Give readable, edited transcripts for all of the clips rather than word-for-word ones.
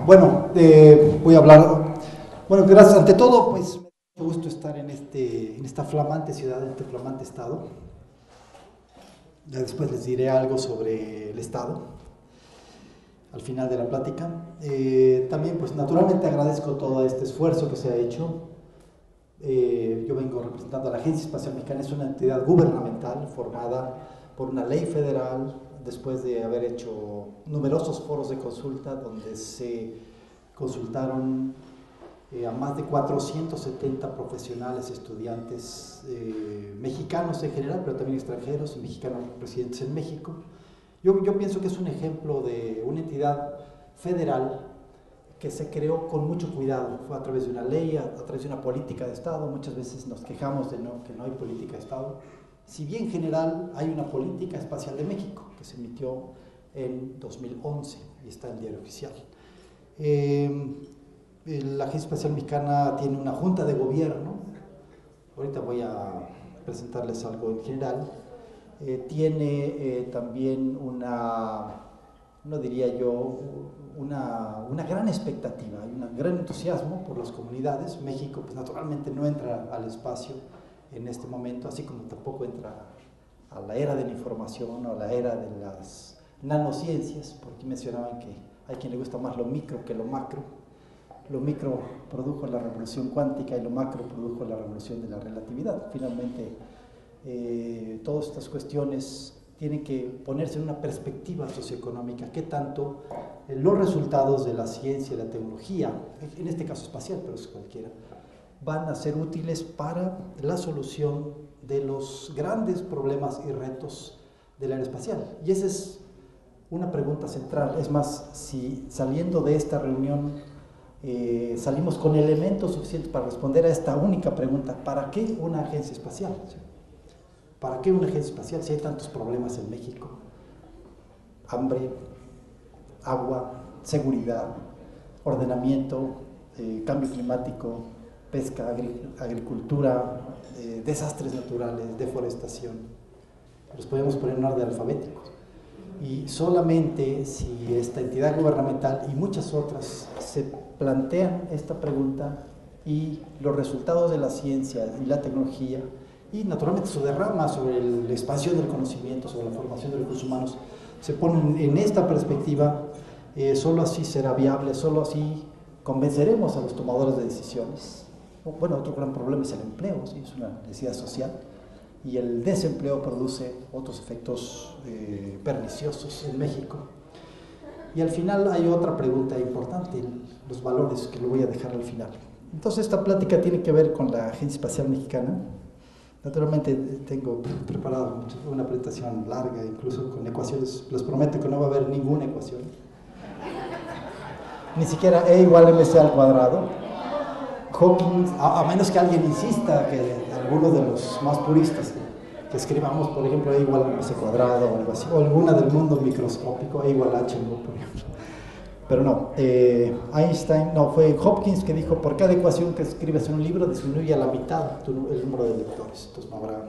Bueno, voy a hablar. Bueno, gracias. Ante todo, pues me da mucho gusto estar en esta flamante ciudad, en este flamante estado. Ya después les diré algo sobre el estado al final de la plática. También, pues naturalmente agradezco todo este esfuerzo que se ha hecho. Yo vengo representando a la Agencia Espacial Mexicana, es una entidad gubernamental formada por una ley federal, después de haber hecho numerosos foros de consulta donde se consultaron a más de 470 profesionales, estudiantes mexicanos en general, pero también extranjeros y mexicanos residentes en México. Yo pienso que es un ejemplo de una entidad federal que se creó con mucho cuidado, fue a través de una ley, a través de una política de Estado. Muchas veces nos quejamos de que no hay política de Estado. Si bien en general hay una política espacial de México que se emitió en 2011 y está en el diario oficial. La Agencia Espacial Mexicana tiene una junta de gobierno, ahorita voy a presentarles algo en general. Tiene también no diría yo, una gran expectativa, hay un gran entusiasmo por las comunidades. México, pues naturalmente no entra al espacio en este momento, así como tampoco entra a la era de la información o a la era de las nanociencias, porque mencionaban que hay quien le gusta más lo micro que lo macro. Lo micro produjo la revolución cuántica y lo macro produjo la revolución de la relatividad. Finalmente, todas estas cuestiones tienen que ponerse en una perspectiva socioeconómica. ¿Qué tanto los resultados de la ciencia y la tecnología, en este caso espacial, pero es cualquiera, van a ser útiles para la solución de los grandes problemas y retos del aeroespacial? Y esa es una pregunta central. Es más, si saliendo de esta reunión salimos con elementos suficientes para responder a esta única pregunta: ¿para qué una agencia espacial? ¿Para qué una agencia espacial si hay tantos problemas en México? Hambre, agua, seguridad, ordenamiento, cambio climático, pesca, agricultura, desastres naturales, deforestación. Los podemos poner en orden alfabético. Y solamente si esta entidad gubernamental y muchas otras se plantean esta pregunta y los resultados de la ciencia y la tecnología y naturalmente su derrama sobre la expansión del conocimiento, sobre la formación de recursos humanos, se ponen en esta perspectiva, solo así será viable, solo así convenceremos a los tomadores de decisiones. Bueno, otro gran problema es el empleo, ¿sí? Es una necesidad social, y el desempleo produce otros efectos perniciosos en México. Y al final hay otra pregunta importante, los valores, que lo voy a dejar al final. Entonces esta plática tiene que ver con la Agencia Espacial Mexicana. Naturalmente tengo preparada una presentación larga, incluso con ecuaciones. Les prometo que no va a haber ninguna ecuación, ni siquiera E igual MC al cuadrado. Hawking, a menos que alguien insista, que algunos de los más puristas que escribamos, por ejemplo, E igual a MC cuadrado o algo así, o alguna del mundo microscópico, E igual a H, por ejemplo. Pero no, Einstein, no, fue Hopkins que dijo: por cada ecuación que escribes en un libro disminuye a la mitad el número de lectores, entonces no habrá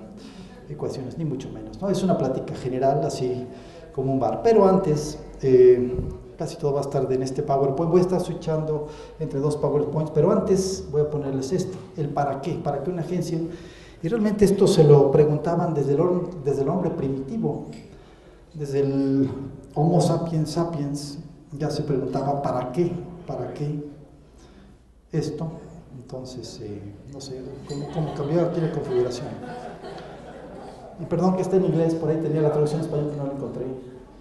ecuaciones, ni mucho menos, ¿no? Es una plática general, así como un bar. Pero antes, casi todo va a estar en este PowerPoint, voy a estar switchando entre dos PowerPoints, pero antes voy a ponerles esto, el para qué una agencia. Y realmente esto se lo preguntaban desde el hombre primitivo, desde el Homo sapiens sapiens, ya se preguntaba ¿para qué esto? Entonces, no sé cómo cambiar aquí la configuración. Y perdón que esté en inglés, por ahí tenía la traducción en español que no la encontré.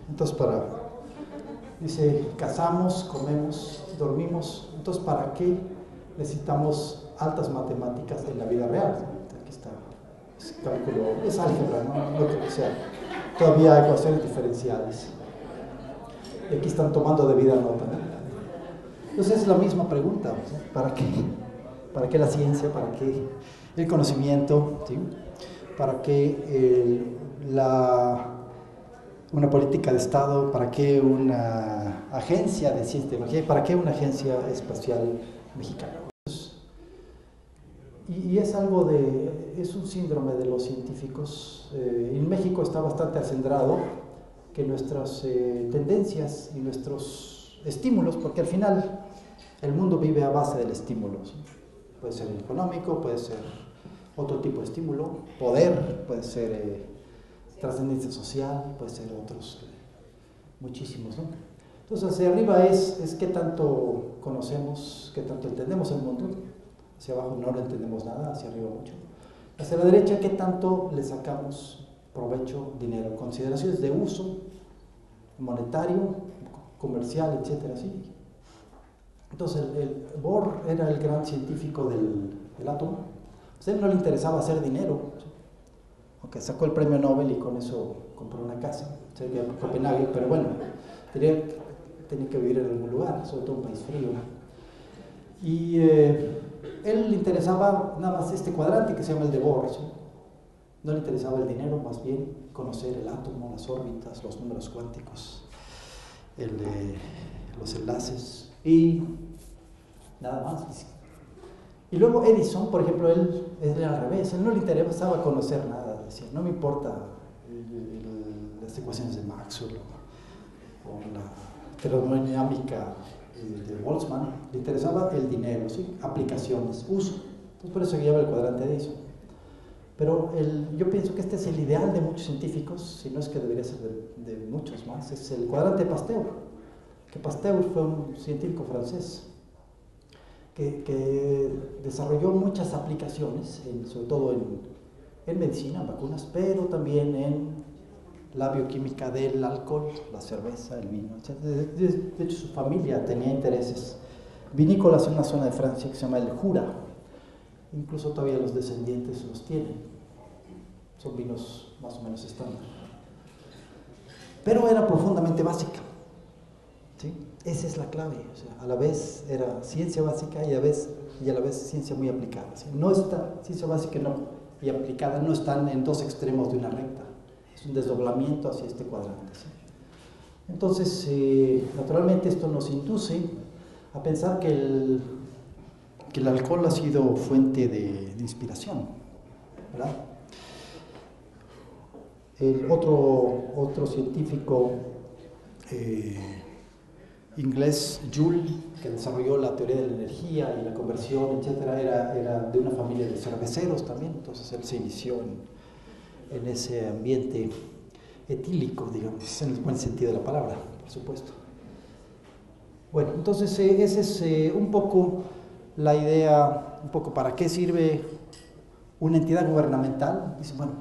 Entonces, dice, cazamos, comemos, dormimos. Entonces, ¿para qué necesitamos altas matemáticas en la vida real? Aquí está, es cálculo, es álgebra, no creo que sea. Todavía hay ecuaciones diferenciales. Y aquí están tomando debida nota, ¿no? Entonces es la misma pregunta, ¿sí? ¿Para qué? ¿Para qué la ciencia? ¿Para qué el conocimiento? ¿Sí? ¿Para qué una política de Estado? ¿Para qué una agencia de ciencia y tecnología? ¿Para qué una agencia espacial mexicana? Y es es un síndrome de los científicos. En México está bastante acendrado que nuestras tendencias y nuestros estímulos, porque al final el mundo vive a base del estímulo, ¿sí? Puede ser económico, puede ser otro tipo de estímulo, poder, puede ser trascendencia social, puede ser otros, muchísimos, ¿no? Entonces hacia arriba es qué tanto conocemos, qué tanto entendemos el mundo, hacia abajo no lo entendemos nada, hacia arriba mucho. Hacia la derecha, qué tanto le sacamos provecho, dinero, consideraciones de uso monetario, comercial, etcétera, ¿sí? Entonces el Bohr era el gran científico del átomo. A él no le interesaba hacer dinero, ¿sí? Aunque sacó el premio Nobel y con eso compró una casa cerca de Copenhague, pero bueno, tenía que vivir en algún lugar, sobre todo un país frío. Y él le interesaba nada más este cuadrante que se llama el de Bohr, ¿sí? No le interesaba el dinero, más bien conocer el átomo, las órbitas, los números cuánticos, los enlaces y nada más. Y luego Edison, por ejemplo, él era al revés, él no le interesaba conocer nada, decía, no me importa las ecuaciones de Maxwell o la termodinámica de Boltzmann, le interesaba el dinero, ¿sí? Aplicaciones, uso. Entonces por eso lleva el cuadrante de Edison. Pero yo pienso que este es el ideal de muchos científicos, si no es que debería ser de muchos más, es el cuadrante de Pasteur, que Pasteur fue un científico francés que desarrolló muchas aplicaciones, sobre todo en medicina, en vacunas, pero también en la bioquímica del alcohol, la cerveza, el vino, etc. De hecho, su familia tenía intereses vinícolas en una zona de Francia que se llama el Jura. Incluso todavía los descendientes los tienen. Son vinos más o menos estándar. Pero era profundamente básica, ¿sí? Esa es la clave. O sea, a la vez era ciencia básica y a la vez ciencia muy aplicada, ¿sí? No está, ciencia básica y aplicada no están en dos extremos de una recta. Es un desdoblamiento hacia este cuadrante, ¿sí? Entonces, naturalmente esto nos induce a pensar que el alcohol ha sido fuente de inspiración, ¿verdad? El otro científico inglés, Joule, que desarrolló la teoría de la energía y la conversión, etcétera, era de una familia de cerveceros también, entonces él se inició en ese ambiente etílico, digamos, en el buen sentido de la palabra, por supuesto. Bueno, entonces esa es un poco la idea, un poco para qué sirve una entidad gubernamental. Dice, bueno,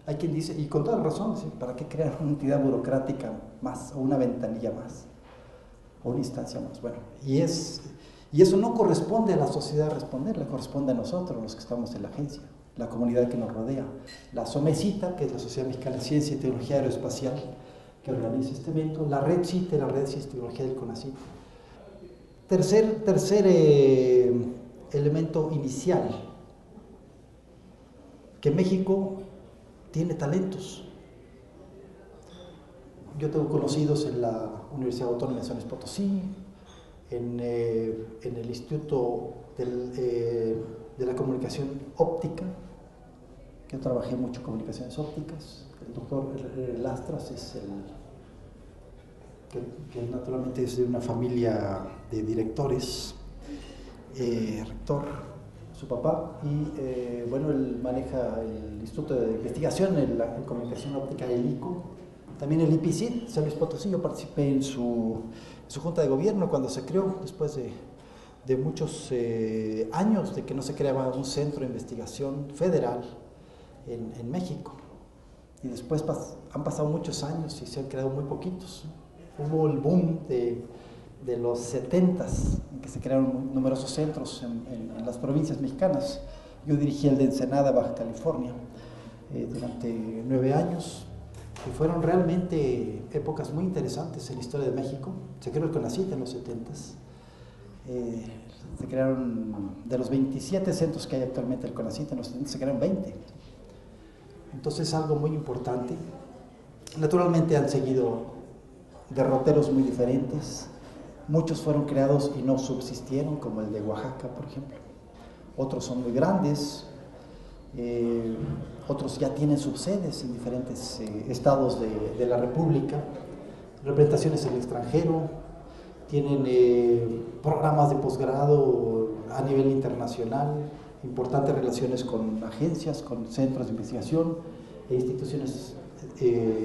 hay quien dice, y con toda razón, ¿sí? ¿Para qué crear una entidad burocrática más, o una ventanilla más, o una instancia más? Bueno, y eso no corresponde a la sociedad responder, le corresponde a nosotros, los que estamos en la agencia, la comunidad que nos rodea. La SOMECITA, que es la Sociedad Mexicana de Ciencia y Tecnología Aeroespacial, que organiza este evento, la Red CITE, la Red de Ciencia y Tecnología del CONACYT. Tercer elemento inicial, que México tiene talentos. Yo tengo conocidos en la Universidad Autónoma de San Luis Potosí, en el Instituto de la Comunicación Óptica, que yo trabajé mucho en comunicaciones ópticas. El doctor Lastras es que naturalmente es de una familia de directores, rector, su papá, y bueno, él maneja el Instituto de Investigación en Comunicación Óptica, el ICO, también el IPICIT, San Luis Potosí. Yo participé en su junta de gobierno cuando se creó, después de muchos años de que no se creaba un centro de investigación federal en México. Y después han pasado muchos años y se han creado muy poquitos. Hubo el boom de los 70s, en que se crearon numerosos centros en las provincias mexicanas. Yo dirigí el de Ensenada, Baja California, durante 9 años, y fueron realmente épocas muy interesantes en la historia de México. Se creó el CONACYT en los 70s. Se crearon, de los 27 centros que hay actualmente el CONACYT, en los 70 se crearon 20. Entonces, algo muy importante. Naturalmente han seguido derroteros muy diferentes. Muchos fueron creados y no subsistieron, como el de Oaxaca, por ejemplo. Otros son muy grandes, otros ya tienen subsedes en diferentes estados de la República, representaciones en el extranjero, tienen programas de posgrado a nivel internacional, importantes relaciones con agencias, con centros de investigación e instituciones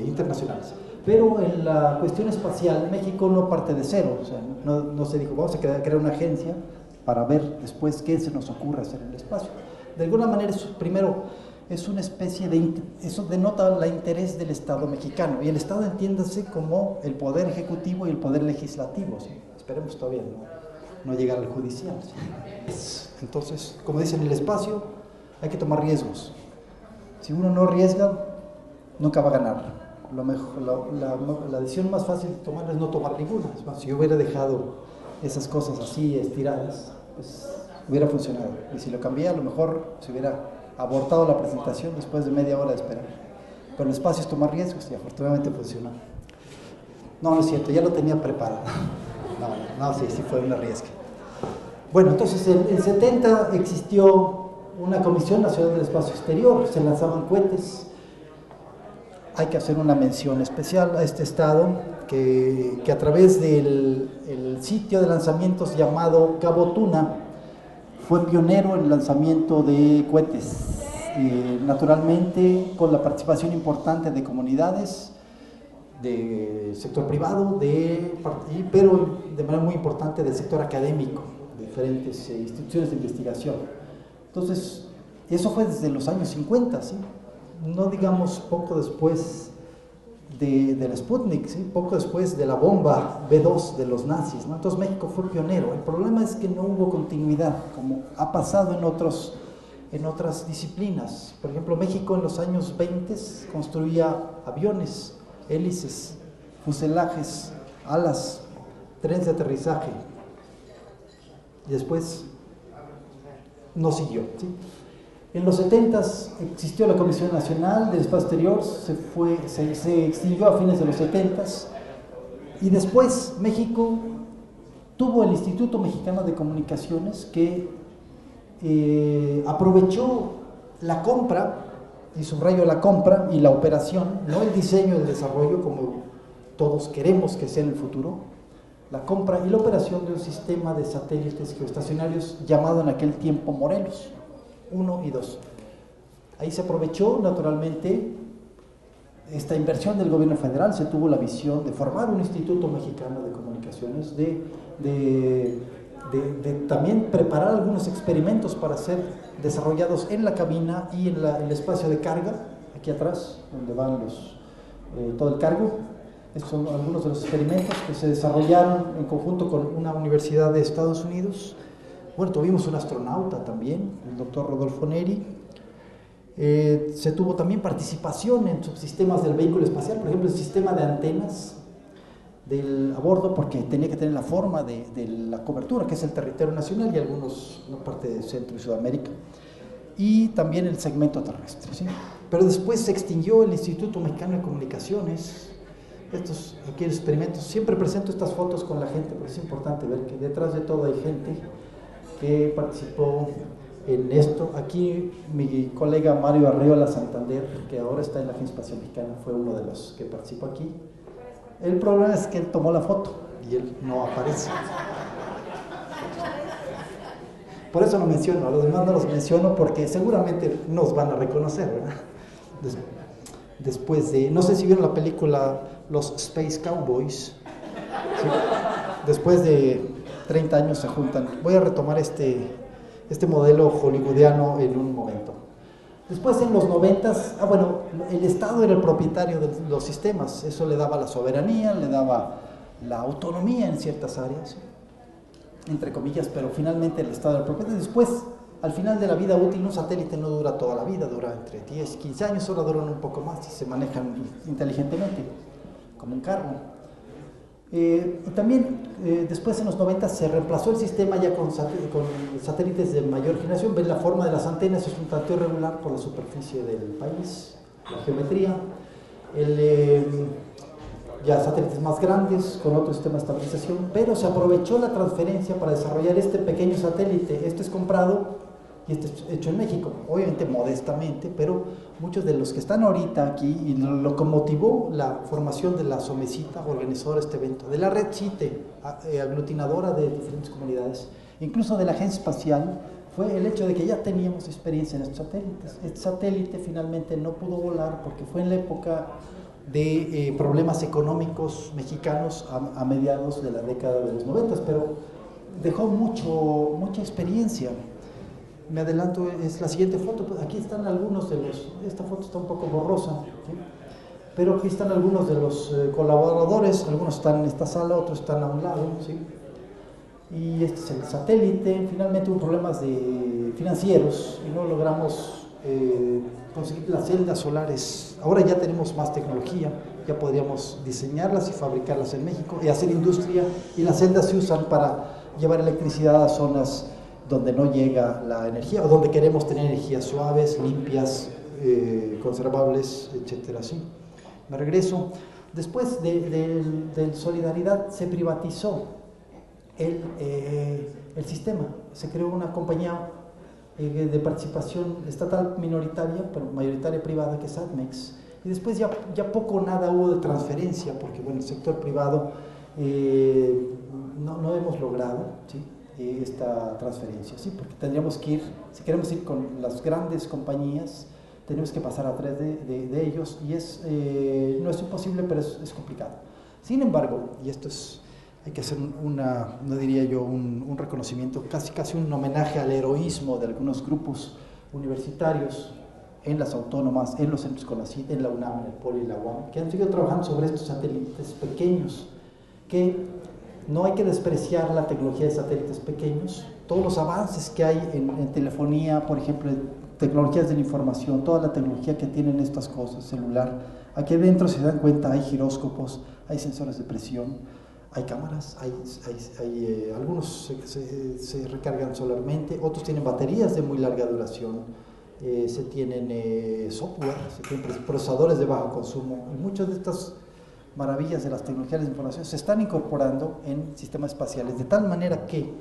internacionales. Pero en la cuestión espacial, México no parte de cero, o sea, no se dijo, vamos a crear una agencia para ver después qué se nos ocurre hacer en el espacio. De alguna manera, primero, es una especie de, eso denota el interés del Estado mexicano, y el Estado entiéndase como el poder ejecutivo y el poder legislativo, ¿sí? Esperemos todavía no llegar al judicial, ¿sí? Entonces, como dicen, en el espacio hay que tomar riesgos. Si uno no arriesga, nunca va a ganar. La decisión más fácil de tomar es no tomar ninguna. Es más, si yo hubiera dejado esas cosas así estiradas, pues hubiera funcionado. Y si lo cambié, a lo mejor se hubiera abortado la presentación después de media hora de esperar. Pero el espacio es tomar riesgos y afortunadamente funcionó. No es cierto, ya lo tenía preparado. Sí fue un arriesgue. Bueno, entonces en el 70 existió una Comisión Nacional del Espacio Exterior, se lanzaban cohetes. Hay que hacer una mención especial a este estado que a través del sitio de lanzamientos llamado Cabo Tuna fue pionero en el lanzamiento de cohetes, naturalmente con la participación importante de comunidades, del sector privado, pero de manera muy importante del sector académico, de diferentes instituciones de investigación. Entonces, eso fue desde los años 50, ¿sí? No digamos poco después del Sputnik, ¿sí? Poco después de la bomba B2 de los nazis, ¿no? Entonces México fue pionero. El problema es que no hubo continuidad, como ha pasado en otras disciplinas. Por ejemplo, México en los años 20 construía aviones, hélices, fuselajes, alas, trenes de aterrizaje. Y después no siguió, ¿sí? En los 70s existió la Comisión Nacional del Espacio Exterior, se extinguió a fines de los 70s, y después México tuvo el Instituto Mexicano de Comunicaciones que aprovechó la compra, y subrayo la compra y la operación, no el diseño y el desarrollo como todos queremos que sea en el futuro, la compra y la operación de un sistema de satélites geoestacionarios llamado en aquel tiempo Morelos 1 y 2. Ahí se aprovechó naturalmente esta inversión del gobierno federal, se tuvo la visión de formar un Instituto Mexicano de Comunicaciones, de también preparar algunos experimentos para ser desarrollados en la cabina y en el espacio de carga, aquí atrás, donde van todo el cargo. Estos son algunos de los experimentos que se desarrollaron en conjunto con una universidad de Estados Unidos. Bueno, tuvimos un astronauta también, el doctor Rodolfo Neri. Se tuvo también participación en subsistemas del vehículo espacial, por ejemplo, el sistema de antenas a bordo, porque tenía que tener la forma de la cobertura, que es el territorio nacional y una parte de Centro y Sudamérica, y también el segmento terrestre, ¿sí? Pero después se extinguió el Instituto Mexicano de Comunicaciones. Aquí experimentos, siempre presento estas fotos con la gente, porque es importante ver que detrás de todo hay gente que participó en esto. Aquí mi colega Mario Arriola Santander, que ahora está en la Agencia Espacial Mexicana, fue uno de los que participó aquí. El problema es que él tomó la foto y él no aparece. Por eso lo menciono, a los demás no los menciono porque seguramente nos van a reconocer, ¿verdad? Después de, no sé si vieron la película Los Space Cowboys, ¿sí? Después de 30 años se juntan. Voy a retomar este modelo hollywoodiano en un momento. Después en los 90s, el Estado era el propietario de los sistemas, eso le daba la soberanía, le daba la autonomía en ciertas áreas, entre comillas, pero finalmente el Estado era el propietario. Después, al final de la vida útil, un satélite no dura toda la vida, dura entre 10 y 15 años, ahora duran un poco más si se manejan inteligentemente, como un carro. Y también después en los 90 se reemplazó el sistema ya con satélites de mayor generación. Ven la forma de las antenas, es un tanto irregular por la superficie del país, la geometría. Ya satélites más grandes con otro sistema de estabilización, pero se aprovechó la transferencia para desarrollar este pequeño satélite. Este es comprado y este es hecho en México, obviamente modestamente, pero muchos de los que están ahorita aquí, y lo que motivó la formación de la Somecita, organizadora de este evento, de la Red CITE, aglutinadora de diferentes comunidades, incluso de la Agencia Espacial, fue el hecho de que ya teníamos experiencia en estos satélites. Este satélite finalmente no pudo volar porque fue en la época de problemas económicos mexicanos a mediados de la década de los 90, pero dejó mucha experiencia. Me adelanto, es la siguiente foto. Aquí están algunos de los, esta foto está un poco borrosa, ¿sí? Pero aquí están algunos de los colaboradores, algunos están en esta sala, otros están a un lado, ¿sí? Y este es el satélite. Finalmente hubo problemas financieros y no logramos conseguir las celdas solares. Ahora ya tenemos más tecnología, ya podríamos diseñarlas y fabricarlas en México y hacer industria, y las celdas se usan para llevar electricidad a zonas donde no llega la energía o donde queremos tener energías suaves, limpias, conservables, etcétera. ¿Sí? Me regreso. Después de Solidaridad se privatizó el sistema. Se creó una compañía de participación estatal minoritaria, pero mayoritaria privada, que es ADMEX. Y después ya poco o nada hubo de transferencia, porque bueno, el sector privado no hemos logrado, ¿sí?, esta transferencia, ¿sí? Porque tendríamos que ir, si queremos ir con las grandes compañías, tenemos que pasar a través de ellos, y no es imposible, pero es complicado. Sin embargo, y esto es, hay que hacer no diría yo, un reconocimiento, casi un homenaje al heroísmo de algunos grupos universitarios en las autónomas, en los centros CONACYT, en la UNAM, en el POLI y la UAM, que han seguido trabajando sobre estos satélites pequeños, que no hay que despreciar la tecnología de satélites pequeños. Todos los avances que hay en telefonía, por ejemplo, tecnologías de la información, toda la tecnología que tienen estas cosas, celular, aquí adentro, se dan cuenta, hay giróscopos, hay sensores de presión, hay cámaras, algunos se recargan solarmente, otros tienen baterías de muy larga duración, se tienen software, se tienen procesadores de bajo consumo, y muchas de estas maravillas de las tecnologías de información se están incorporando en sistemas espaciales, de tal manera que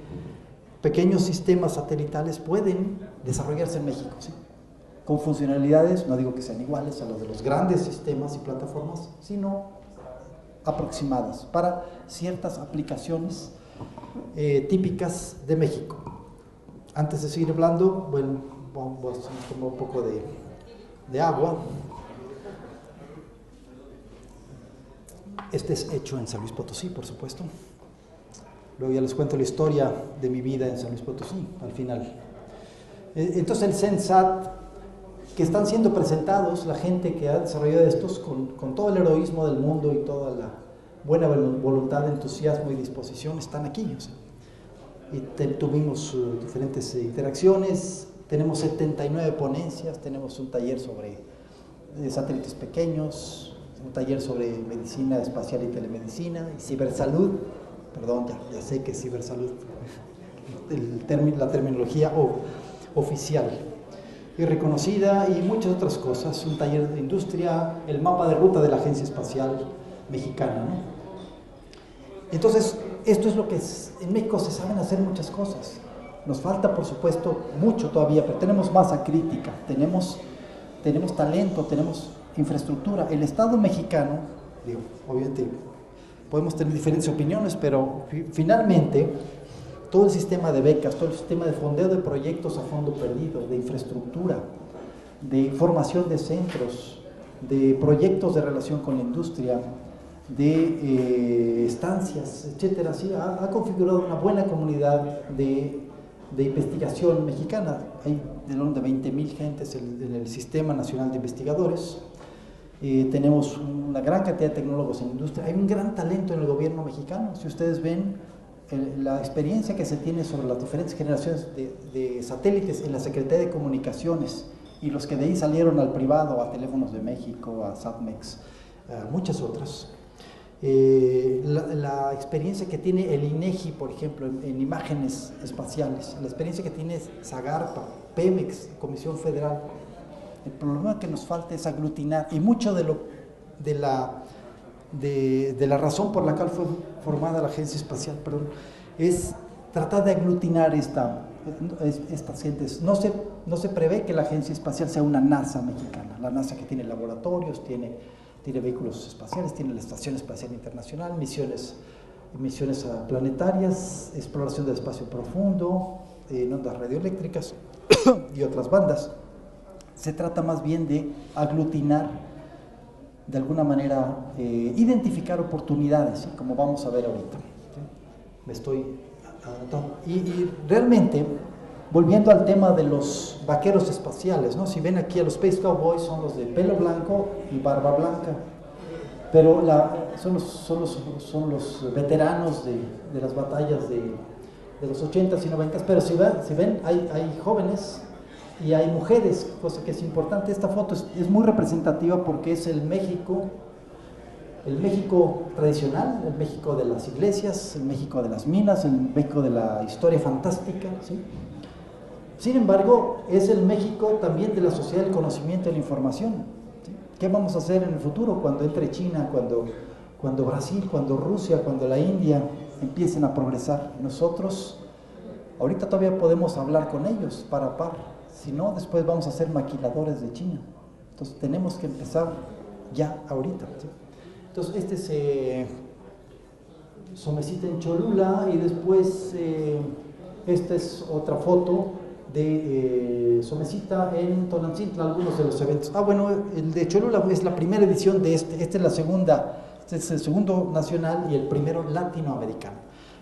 pequeños sistemas satelitales pueden desarrollarse en México, ¿sí?, con funcionalidades, no digo que sean iguales a los de los grandes sistemas y plataformas, sino aproximadas para ciertas aplicaciones típicas de México. Antes de seguir hablando, bueno, vamos a tomar un poco de agua. Este es hecho en San Luis Potosí, por supuesto. Luego ya les cuento la historia de mi vida en San Luis Potosí, al final. Entonces el CENSAT, que están siendo presentados, la gente que ha desarrollado estos con todo el heroísmo del mundo y toda la buena voluntad, entusiasmo y disposición, están aquí. O sea, y tuvimos diferentes interacciones, tenemos 79 ponencias, tenemos un taller sobre satélites pequeños, un taller sobre medicina espacial y telemedicina y cibersalud. Perdón, ya sé que es cibersalud, la terminología oficial y reconocida, y muchas otras cosas, un taller de industria, el mapa de ruta de la Agencia Espacial Mexicana, ¿no? Entonces, esto es lo que en México se saben hacer muchas cosas. Nos falta, por supuesto, mucho todavía, pero tenemos masa crítica, tenemos talento, tenemos infraestructura. El Estado mexicano, digo, obviamente podemos tener diferentes opiniones, pero finalmente todo el sistema de becas, todo el sistema de fondeo de proyectos a fondo perdido, de infraestructura, de formación de centros, de proyectos de relación con la industria, de estancias, etcétera, sí, ha configurado una buena comunidad de investigación mexicana. Hay de 20,000 gentes en el Sistema Nacional de Investigadores. Tenemos una gran cantidad de tecnólogos en la industria. Hay un gran talento en el gobierno mexicano. Si ustedes ven la experiencia que se tiene sobre las diferentes generaciones de satélites en la Secretaría de Comunicaciones, y los que de ahí salieron al privado, a Teléfonos de México, a SatMex, a muchas otras. La experiencia que tiene el INEGI, por ejemplo, en imágenes espaciales, la experiencia que tiene Zagarpa, Pemex, Comisión Federal. El problema que nos falta es aglutinar, y mucho de la razón por la cual fue formada la Agencia Espacial, es tratar de aglutinar esta estas gentes, no se prevé que la agencia espacial sea una NASA mexicana, la NASA que tiene laboratorios, tiene vehículos espaciales, tiene la Estación Espacial Internacional, misiones planetarias, exploración del espacio profundo, en ondas radioeléctricas y otras bandas. Se trata más bien de aglutinar, de alguna manera, identificar oportunidades, ¿sí? Como vamos a ver ahorita. ¿Sí? Me estoy adelantando. Y realmente, volviendo al tema de los vaqueros espaciales, ¿no? Si ven aquí a los Space Cowboys, son los de pelo blanco y barba blanca, pero son los veteranos de las batallas de los 80s y 90s, pero si ven hay jóvenes y hay mujeres, cosa que es importante. Esta foto es muy representativa porque es el México tradicional, el México de las iglesias, el México de las minas, el México de la historia fantástica, ¿sí? Sin embargo, es el México también de la sociedad del conocimiento y la información, ¿sí? ¿Qué vamos a hacer en el futuro cuando entre China, cuando Brasil, cuando Rusia, cuando la India empiecen a progresar? Nosotros ahorita todavía podemos hablar con ellos par a par, si no, después vamos a ser maquiladores de China. Entonces tenemos que empezar ya ahorita, ¿sí? Entonces este es Somecita en Cholula, y después esta es otra foto de Somecita en Tonantzintla, algunos de los eventos. Bueno, el de Cholula es la primera edición de esta es la segunda, este es el segundo nacional y el primero latinoamericano.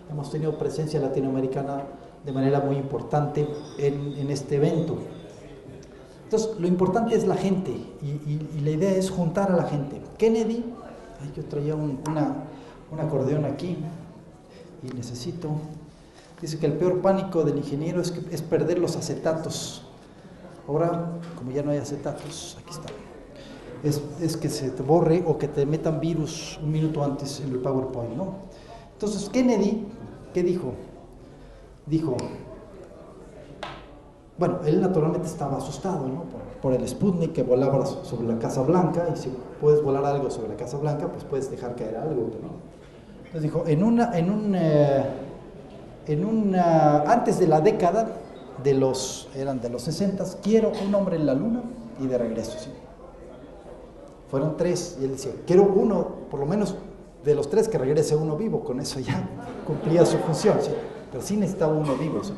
Hemos tenido presencia latinoamericana de manera muy importante en este evento. Entonces, lo importante es la gente, y la idea es juntar a la gente. Kennedy, yo traía un acordeón aquí, y necesito, dice que el peor pánico del ingeniero es perder los acetatos. Ahora, como ya no hay acetatos, aquí está, es que se te borre o que te metan virus un minuto antes en el PowerPoint, ¿no? Entonces, Kennedy, ¿qué dijo? Dijo, bueno, él naturalmente estaba asustado, ¿no? por el Sputnik que volaba sobre la Casa Blanca, y si puedes volar algo sobre la Casa Blanca, pues puedes dejar caer algo, ¿no? Entonces dijo, antes de la década eran de los 60s, quiero un hombre en la luna y de regreso, ¿sí? Fueron 3, y él decía, quiero uno, por lo menos de los 3 que regrese uno vivo, con eso ya cumplía su función, ¿sí? Pero sí necesitaba uno vivo, ¿sí?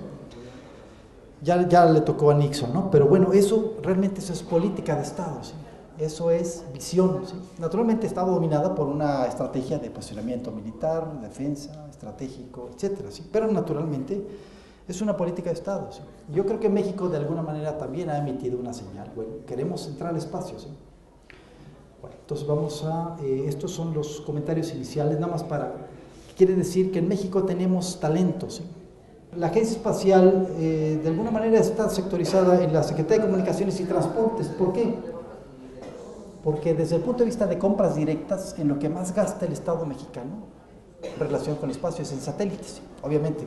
Ya le tocó a Nixon, ¿no? Pero bueno, eso es política de Estado, ¿sí? Eso es visión, ¿sí? Naturalmente estaba dominada por una estrategia de posicionamiento militar, defensa, estratégico, etcétera, ¿sí? Pero naturalmente es una política de Estado, ¿sí? Yo creo que México de alguna manera también ha emitido una señal. Bueno, queremos entrar al espacio, ¿sí? Bueno, entonces vamos estos son los comentarios iniciales, nada más quiere decir que en México tenemos talentos, ¿sí? La agencia espacial de alguna manera está sectorizada en la Secretaría de Comunicaciones y Transportes. ¿Por qué? Porque desde el punto de vista de compras directas, en lo que más gasta el Estado mexicano en relación con el espacio es en satélites. Obviamente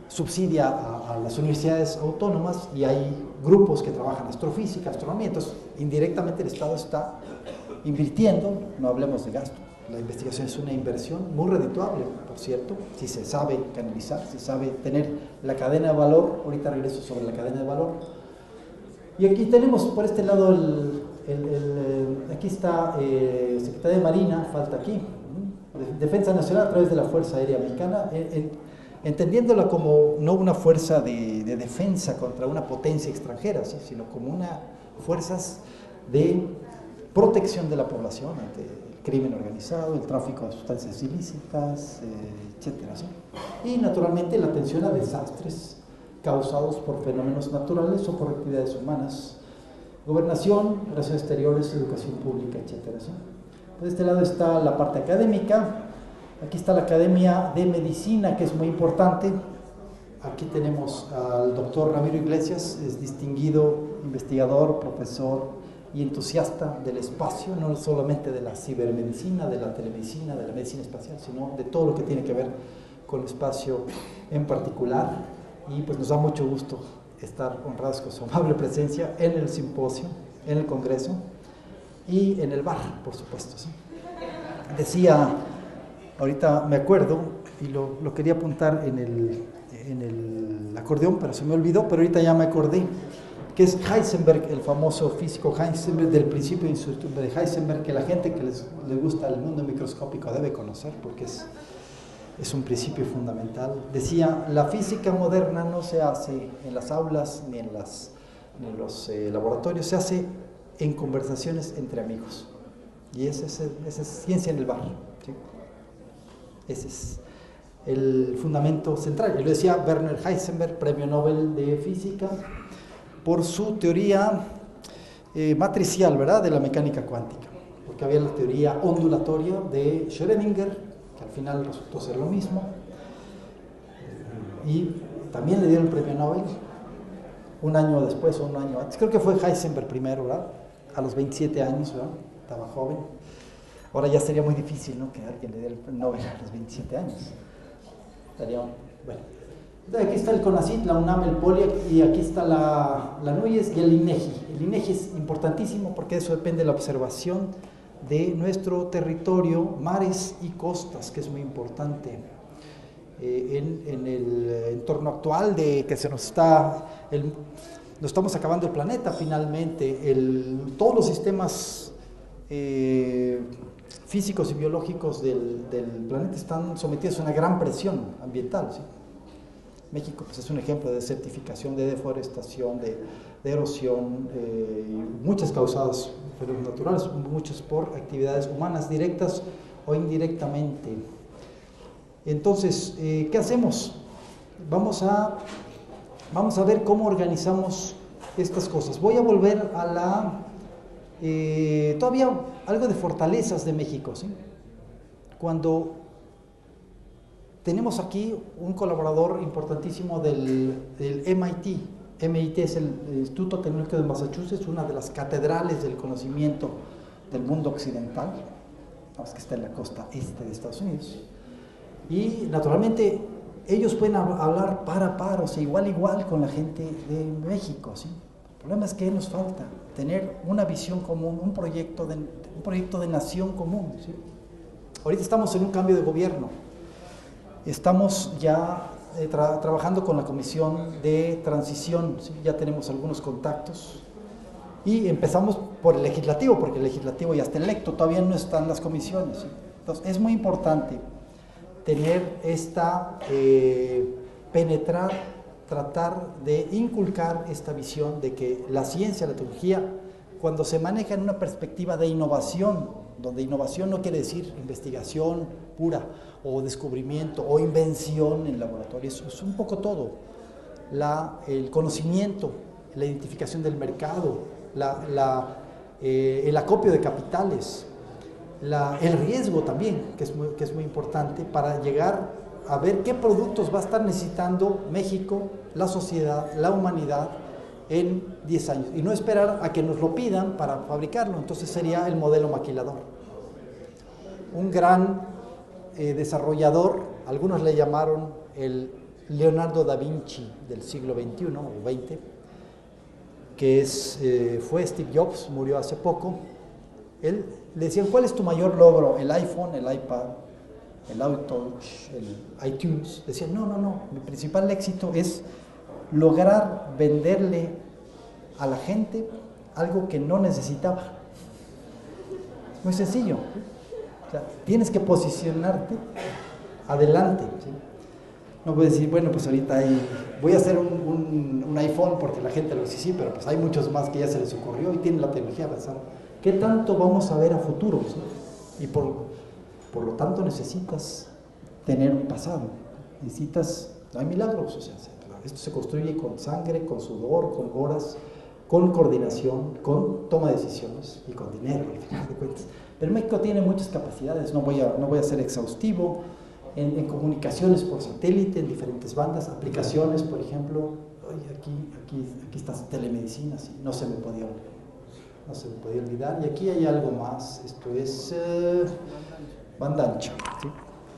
subsidia a las universidades autónomas, y hay grupos que trabajan astrofísica, astronomía, entonces indirectamente el Estado está invirtiendo, no hablemos de gasto. La investigación es una inversión muy redituable, por cierto, si se sabe canalizar, si se sabe tener la cadena de valor. Ahorita regreso sobre la cadena de valor. Y aquí tenemos por este lado aquí está Secretaría de Marina, falta aquí, Defensa Nacional a través de la Fuerza Aérea Mexicana, entendiéndola como no una fuerza de defensa contra una potencia extranjera, ¿sí? Sino como fuerzas de protección de la población ante el crimen organizado, el tráfico de sustancias ilícitas, etcétera, ¿sí? Y naturalmente la atención a desastres causados por fenómenos naturales o por actividades humanas, gobernación, relaciones exteriores, educación pública, etcétera, ¿sí? De este lado está la parte académica. Aquí está la Academia de Medicina, que es muy importante. Aquí tenemos al doctor Ramiro Iglesias, es distinguido investigador, profesor y entusiasta del espacio, no solamente de la cibermedicina, de la telemedicina, de la medicina espacial, sino de todo lo que tiene que ver con el espacio en particular. Y pues nos da mucho gusto estar honrados con su amable presencia en el simposio, en el congreso y en el bar, por supuesto, ¿sí? Decía, ahorita me acuerdo, y lo quería apuntar el acordeón, pero se me olvidó, pero ahorita ya me acordé, que es Heisenberg, el famoso físico Heisenberg, del principio de Heisenberg, que la gente que les gusta el mundo microscópico debe conocer, porque es un principio fundamental. Decía, la física moderna no se hace en las aulas ni en los laboratorios, se hace en conversaciones entre amigos. Y esa es ciencia en el bar, ¿sí? Ese es el fundamento central. Y lo decía Werner Heisenberg, premio Nobel de Física, por su teoría matricial, ¿verdad?, de la mecánica cuántica. Porque había la teoría ondulatoria de Schrödinger, que al final resultó ser lo mismo. Y también le dieron el premio Nobel un año después o un año antes. Creo que fue Heisenberg primero, ¿verdad? A los 27 años, ¿verdad? Estaba joven. Ahora ya sería muy difícil, ¿no?, que alguien le dé el Nobel a los 27 años. Estaría, bueno. Entonces aquí está el CONACYT, la UNAM, el POLIAC, y aquí está la NUYES y el INEGI. El INEGI es importantísimo porque eso depende de la observación de nuestro territorio, mares y costas, que es muy importante. En el entorno actual de que se nos estamos acabando el planeta finalmente, todos los sistemas físicos y biológicos del planeta están sometidos a una gran presión ambiental, ¿sí? México pues, es un ejemplo de desertificación, de deforestación, de erosión, muchas causadas por fenómenos naturales, muchas por actividades humanas directas o indirectamente. Entonces, ¿qué hacemos? Vamos a ver cómo organizamos estas cosas. Voy a volver a todavía algo de fortalezas de México, ¿sí? Cuando tenemos aquí un colaborador importantísimo del MIT. MIT es el Instituto Tecnológico de Massachusetts, una de las catedrales del conocimiento del mundo occidental, que está en la costa este de Estados Unidos. Y naturalmente ellos pueden hablar par a par, o sea, igual con la gente de México, ¿sí? El problema es que nos falta tener una visión común, un proyecto de nación común, ¿sí? Ahorita estamos en un cambio de gobierno. Estamos ya trabajando con la Comisión de Transición, ¿sí? Ya tenemos algunos contactos y empezamos por el Legislativo, porque el Legislativo ya está electo, todavía no están las comisiones, ¿sí? Entonces es muy importante tener penetrar, tratar de inculcar esta visión de que la ciencia, la tecnología, cuando se maneja en una perspectiva de innovación, donde innovación no quiere decir investigación pura o descubrimiento o invención en laboratorios, es un poco todo, el conocimiento, la identificación del mercado, el acopio de capitales, el riesgo también, que es muy importante para llegar a ver qué productos va a estar necesitando México, la sociedad, la humanidad en 10 años y no esperar a que nos lo pidan para fabricarlo. Entonces sería el modelo maquilador. Un gran desarrollador, algunos le llamaron el Leonardo da Vinci del siglo XXI o XX, que fue Steve Jobs, murió hace poco. Él le decían, ¿cuál es tu mayor logro? El iPhone, el iPad, el iTouch, el iTunes. Decían, no, mi principal éxito es lograr venderle a la gente algo que no necesitaba. Muy sencillo. O sea, tienes que posicionarte adelante, ¿sí? No puedes decir, bueno, pues ahorita voy a hacer un iPhone porque la gente lo dice, sí, pero pues hay muchos más que ya se les ocurrió y tienen la tecnología avanzada. ¿Qué tanto vamos a ver a futuro? ¿Sí? Y por lo tanto necesitas tener un pasado. No hay milagros, o sea, esto se construye con sangre, con sudor, con horas, con coordinación, con toma de decisiones y con dinero, al final de cuentas. Pero México tiene muchas capacidades, no voy a ser exhaustivo, en comunicaciones por satélite, en diferentes bandas, aplicaciones, por ejemplo, aquí está telemedicina, ¿sí? No se me podía olvidar, y aquí hay algo más, esto es banda ancha, ¿sí?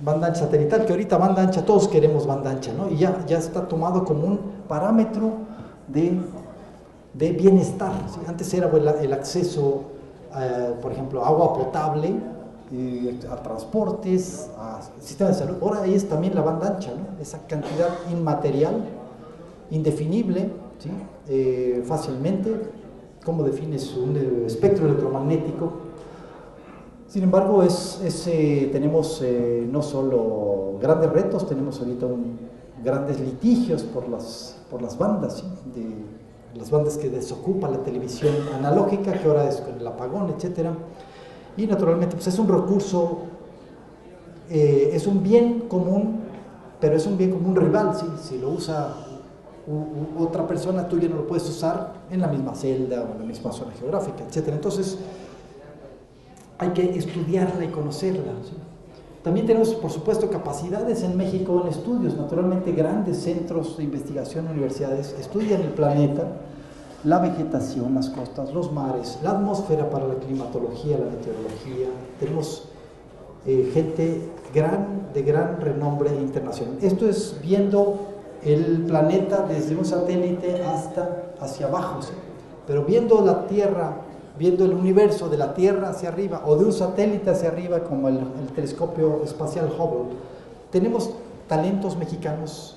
Banda ancha satelital, que ahorita banda ancha, todos queremos banda ancha, ¿no? Y ya está tomado como un parámetro de bienestar, ¿sí? Antes era el acceso, por ejemplo, agua potable, a transportes, a sistemas de salud. Ahora ahí es también la banda ancha, ¿no? Esa cantidad inmaterial, indefinible, ¿sí? Fácilmente. ¿Cómo defines un espectro electromagnético? Sin embargo, tenemos no solo grandes retos, tenemos ahorita grandes litigios por las bandas, ¿sí? Las bandas que desocupa la televisión analógica, que ahora es con el apagón, etcétera. Y naturalmente pues es un recurso, es un bien común, pero es un bien común rival, ¿sí? Si lo usa otra persona, tú ya no lo puedes usar en la misma celda o en la misma zona geográfica, etcétera. Entonces hay que estudiarla y conocerla, ¿sí? También tenemos, por supuesto, capacidades en México en estudios. Naturalmente, grandes centros de investigación, universidades, estudian el planeta, la vegetación, las costas, los mares, la atmósfera para la climatología, la meteorología. Tenemos gente de gran renombre internacional. Esto es viendo el planeta desde un satélite hacia abajo, ¿sí? Pero viendo la Tierra, viendo el universo de la Tierra hacia arriba o de un satélite hacia arriba como el telescopio espacial Hubble, tenemos talentos mexicanos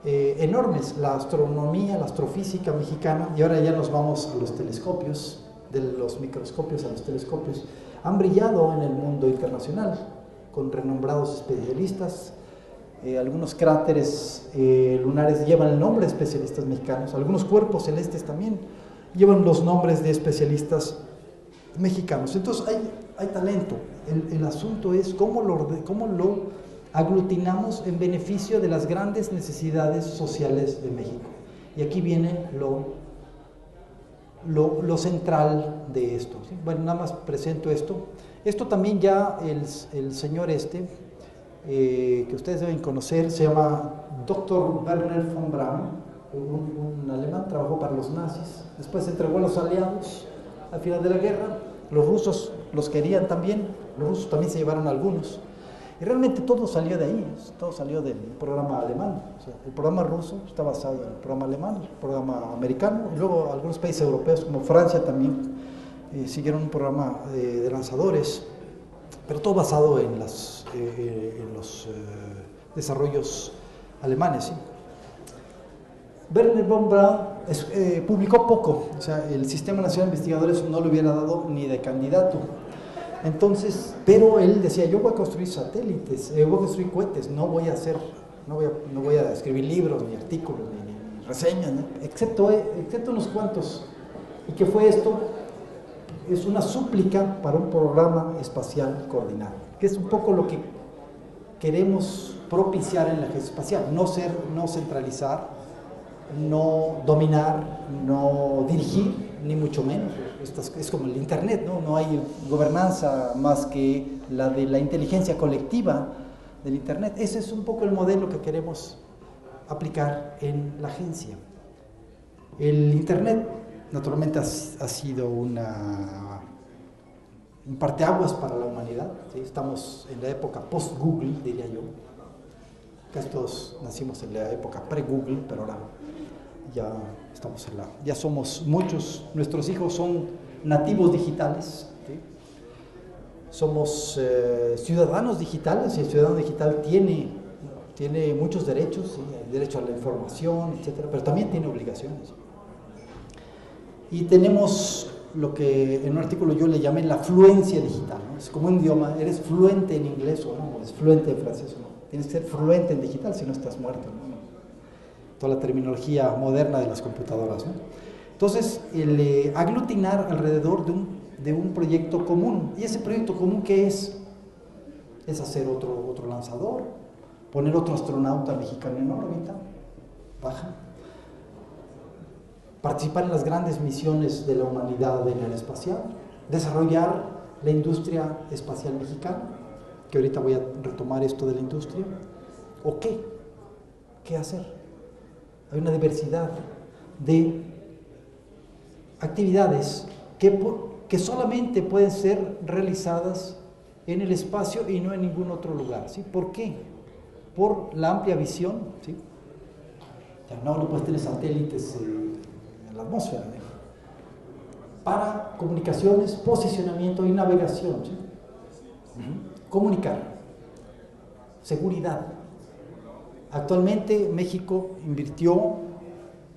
enormes. La astronomía, la astrofísica mexicana, y ahora ya nos vamos a los telescopios, de los microscopios a los telescopios, han brillado en el mundo internacional con renombrados especialistas. Algunos cráteres lunares llevan el nombre de especialistas mexicanos, algunos cuerpos celestes también llevan los nombres de especialistas mexicanos. Entonces hay talento. El asunto es cómo lo aglutinamos en beneficio de las grandes necesidades sociales de México. Y aquí viene lo central de esto, ¿sí? Bueno, nada más presento esto. Esto también ya el señor que ustedes deben conocer, se llama Dr. Werner von Braun, un alemán, trabajó para los nazis, después se entregó a los aliados al final de la guerra. Los rusos los querían también, los rusos también se llevaron algunos, y realmente todo salió de ahí, todo salió del programa alemán. O sea, el programa ruso está basado en el programa alemán, el programa americano, y luego algunos países europeos como Francia también siguieron un programa de lanzadores, pero todo basado en los desarrollos alemanes, ¿sí? Werner von Braun publicó poco, o sea, el Sistema Nacional de Investigadores no le hubiera dado ni de candidato. Entonces, pero él decía, yo voy a construir satélites, voy a construir cohetes, no voy a escribir libros, ni artículos, ni reseñas, ¿no? excepto unos cuantos. ¿Y qué fue esto? Es una súplica para un programa espacial coordinado, que es un poco lo que queremos propiciar en la agencia espacial, no centralizar, no dominar, no dirigir, ni mucho menos. Es como el internet, ¿no? No hay gobernanza más que la de la inteligencia colectiva del internet. Ese es un poco el modelo que queremos aplicar en la agencia. El internet naturalmente ha sido un parteaguas para la humanidad, ¿sí? Estamos en la época post-Google, diría yo. Casi todos nacimos en la época pre-Google, pero ahora ya somos muchos, nuestros hijos son nativos digitales, ¿sí? Somos ciudadanos digitales, y el ciudadano digital tiene muchos derechos, ¿sí? El derecho a la información, etcétera, pero también tiene obligaciones. Y tenemos lo que en un artículo yo le llamé la fluencia digital, ¿no? Es como un idioma, eres fluente en inglés o no, eres fluente en francés o no, tienes que ser fluente en digital, si no estás muerto, ¿no? Toda la terminología moderna de las computadoras, ¿no? Entonces, el aglutinar alrededor de un proyecto común. ¿Y ese proyecto común qué es? Es hacer otro lanzador, poner otro astronauta mexicano en órbita baja, participar en las grandes misiones de la humanidad en el espacial, desarrollar la industria espacial mexicana, que ahorita voy a retomar esto de la industria. ¿O qué? ¿Qué hacer? Hay una diversidad de actividades que solamente pueden ser realizadas en el espacio y no en ningún otro lugar, ¿sí? ¿Por qué? Por la amplia visión, ¿sí? No puedes tener satélites en la atmósfera, ¿no? Para comunicaciones, posicionamiento y navegación, ¿sí? Comunicar, seguridad. Actualmente México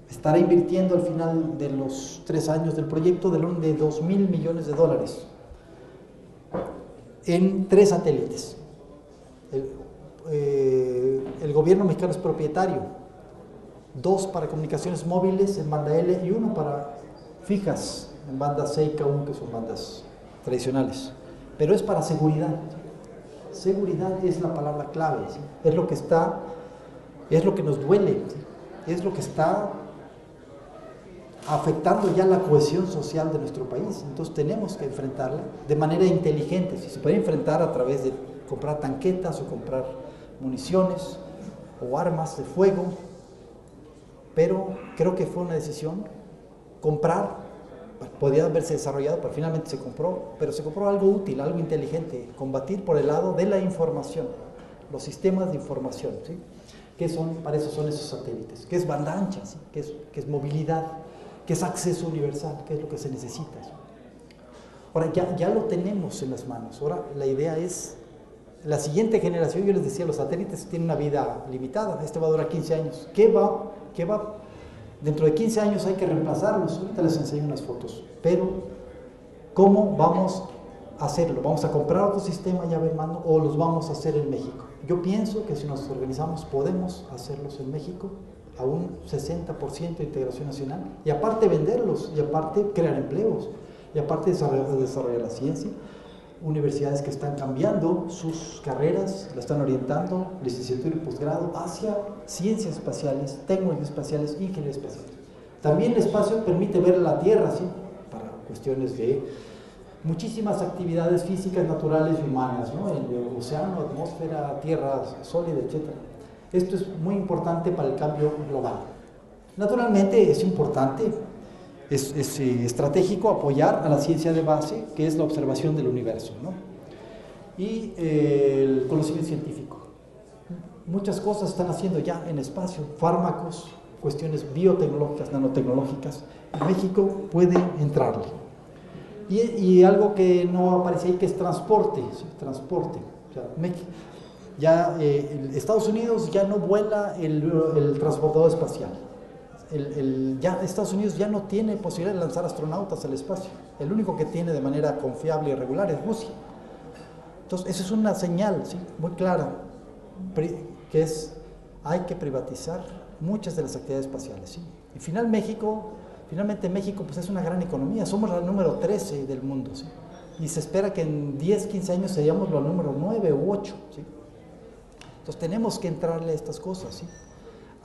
estará invirtiendo al final de los 3 años del proyecto de 2.000 millones de dólares en 3 satélites. El gobierno mexicano es propietario, 2 para comunicaciones móviles en banda L y 1 para fijas en banda C y K1, que son bandas tradicionales, pero es para seguridad. Seguridad es la palabra clave, ¿sí? Es lo que nos duele, ¿sí? Es lo que está afectando ya la cohesión social de nuestro país. Entonces tenemos que enfrentarla de manera inteligente. Si se puede enfrentar a través de comprar tanquetas o comprar municiones o armas de fuego, pero creo que fue una decisión comprar. Podía haberse desarrollado, pero finalmente se compró, pero se compró algo útil, algo inteligente, combatir por el lado de la información, los sistemas de información, ¿sí? ¿Qué son? Para eso son esos satélites, que es banda ancha, ¿sí? que es movilidad, que es acceso universal, que es lo que se necesita, ¿sí? Ahora ya lo tenemos en las manos. Ahora la idea es, la siguiente generación, yo les decía, los satélites tienen una vida limitada, este va a durar 15 años, ¿qué va? Dentro de 15 años hay que reemplazarlos. Ahorita les enseño unas fotos. Pero, ¿cómo vamos a hacerlo? ¿Vamos a comprar otro sistema llave en mano o los vamos a hacer en México? Yo pienso que si nos organizamos podemos hacerlos en México a un 60% de integración nacional y aparte venderlos, y aparte crear empleos, y aparte desarrollar la ciencia. Universidades que están cambiando sus carreras, la están orientando, licenciatura y posgrado, hacia ciencias espaciales, tecnologías espaciales, ingeniería espacial. También el espacio permite ver la Tierra, ¿sí? Para cuestiones de muchísimas actividades físicas, naturales y humanas, ¿no? El océano, atmósfera, tierra sólida, etc. Esto es muy importante para el cambio global. Naturalmente es importante, es estratégico apoyar a la ciencia de base, que es la observación del universo, ¿no? Y el conocimiento científico. Muchas cosas están haciendo ya en espacio, fármacos, cuestiones biotecnológicas, nanotecnológicas. México puede entrarle. Y algo que no aparece ahí, que es transporte, ¿sí? Transporte. O sea, Estados Unidos ya no vuela el transportador espacial. Ya Estados Unidos ya no tiene posibilidad de lanzar astronautas al espacio. El único que tiene de manera confiable y regular es Rusia. Entonces, esa es una señal, ¿sí? Muy clara, que hay que privatizar muchas de las actividades espaciales, ¿sí? Y finalmente México pues es una gran economía, somos la número 13 del mundo, ¿sí? Y se espera que en 10, 15 años seríamos la número 9 u 8, ¿sí? Entonces tenemos que entrarle a estas cosas, ¿sí?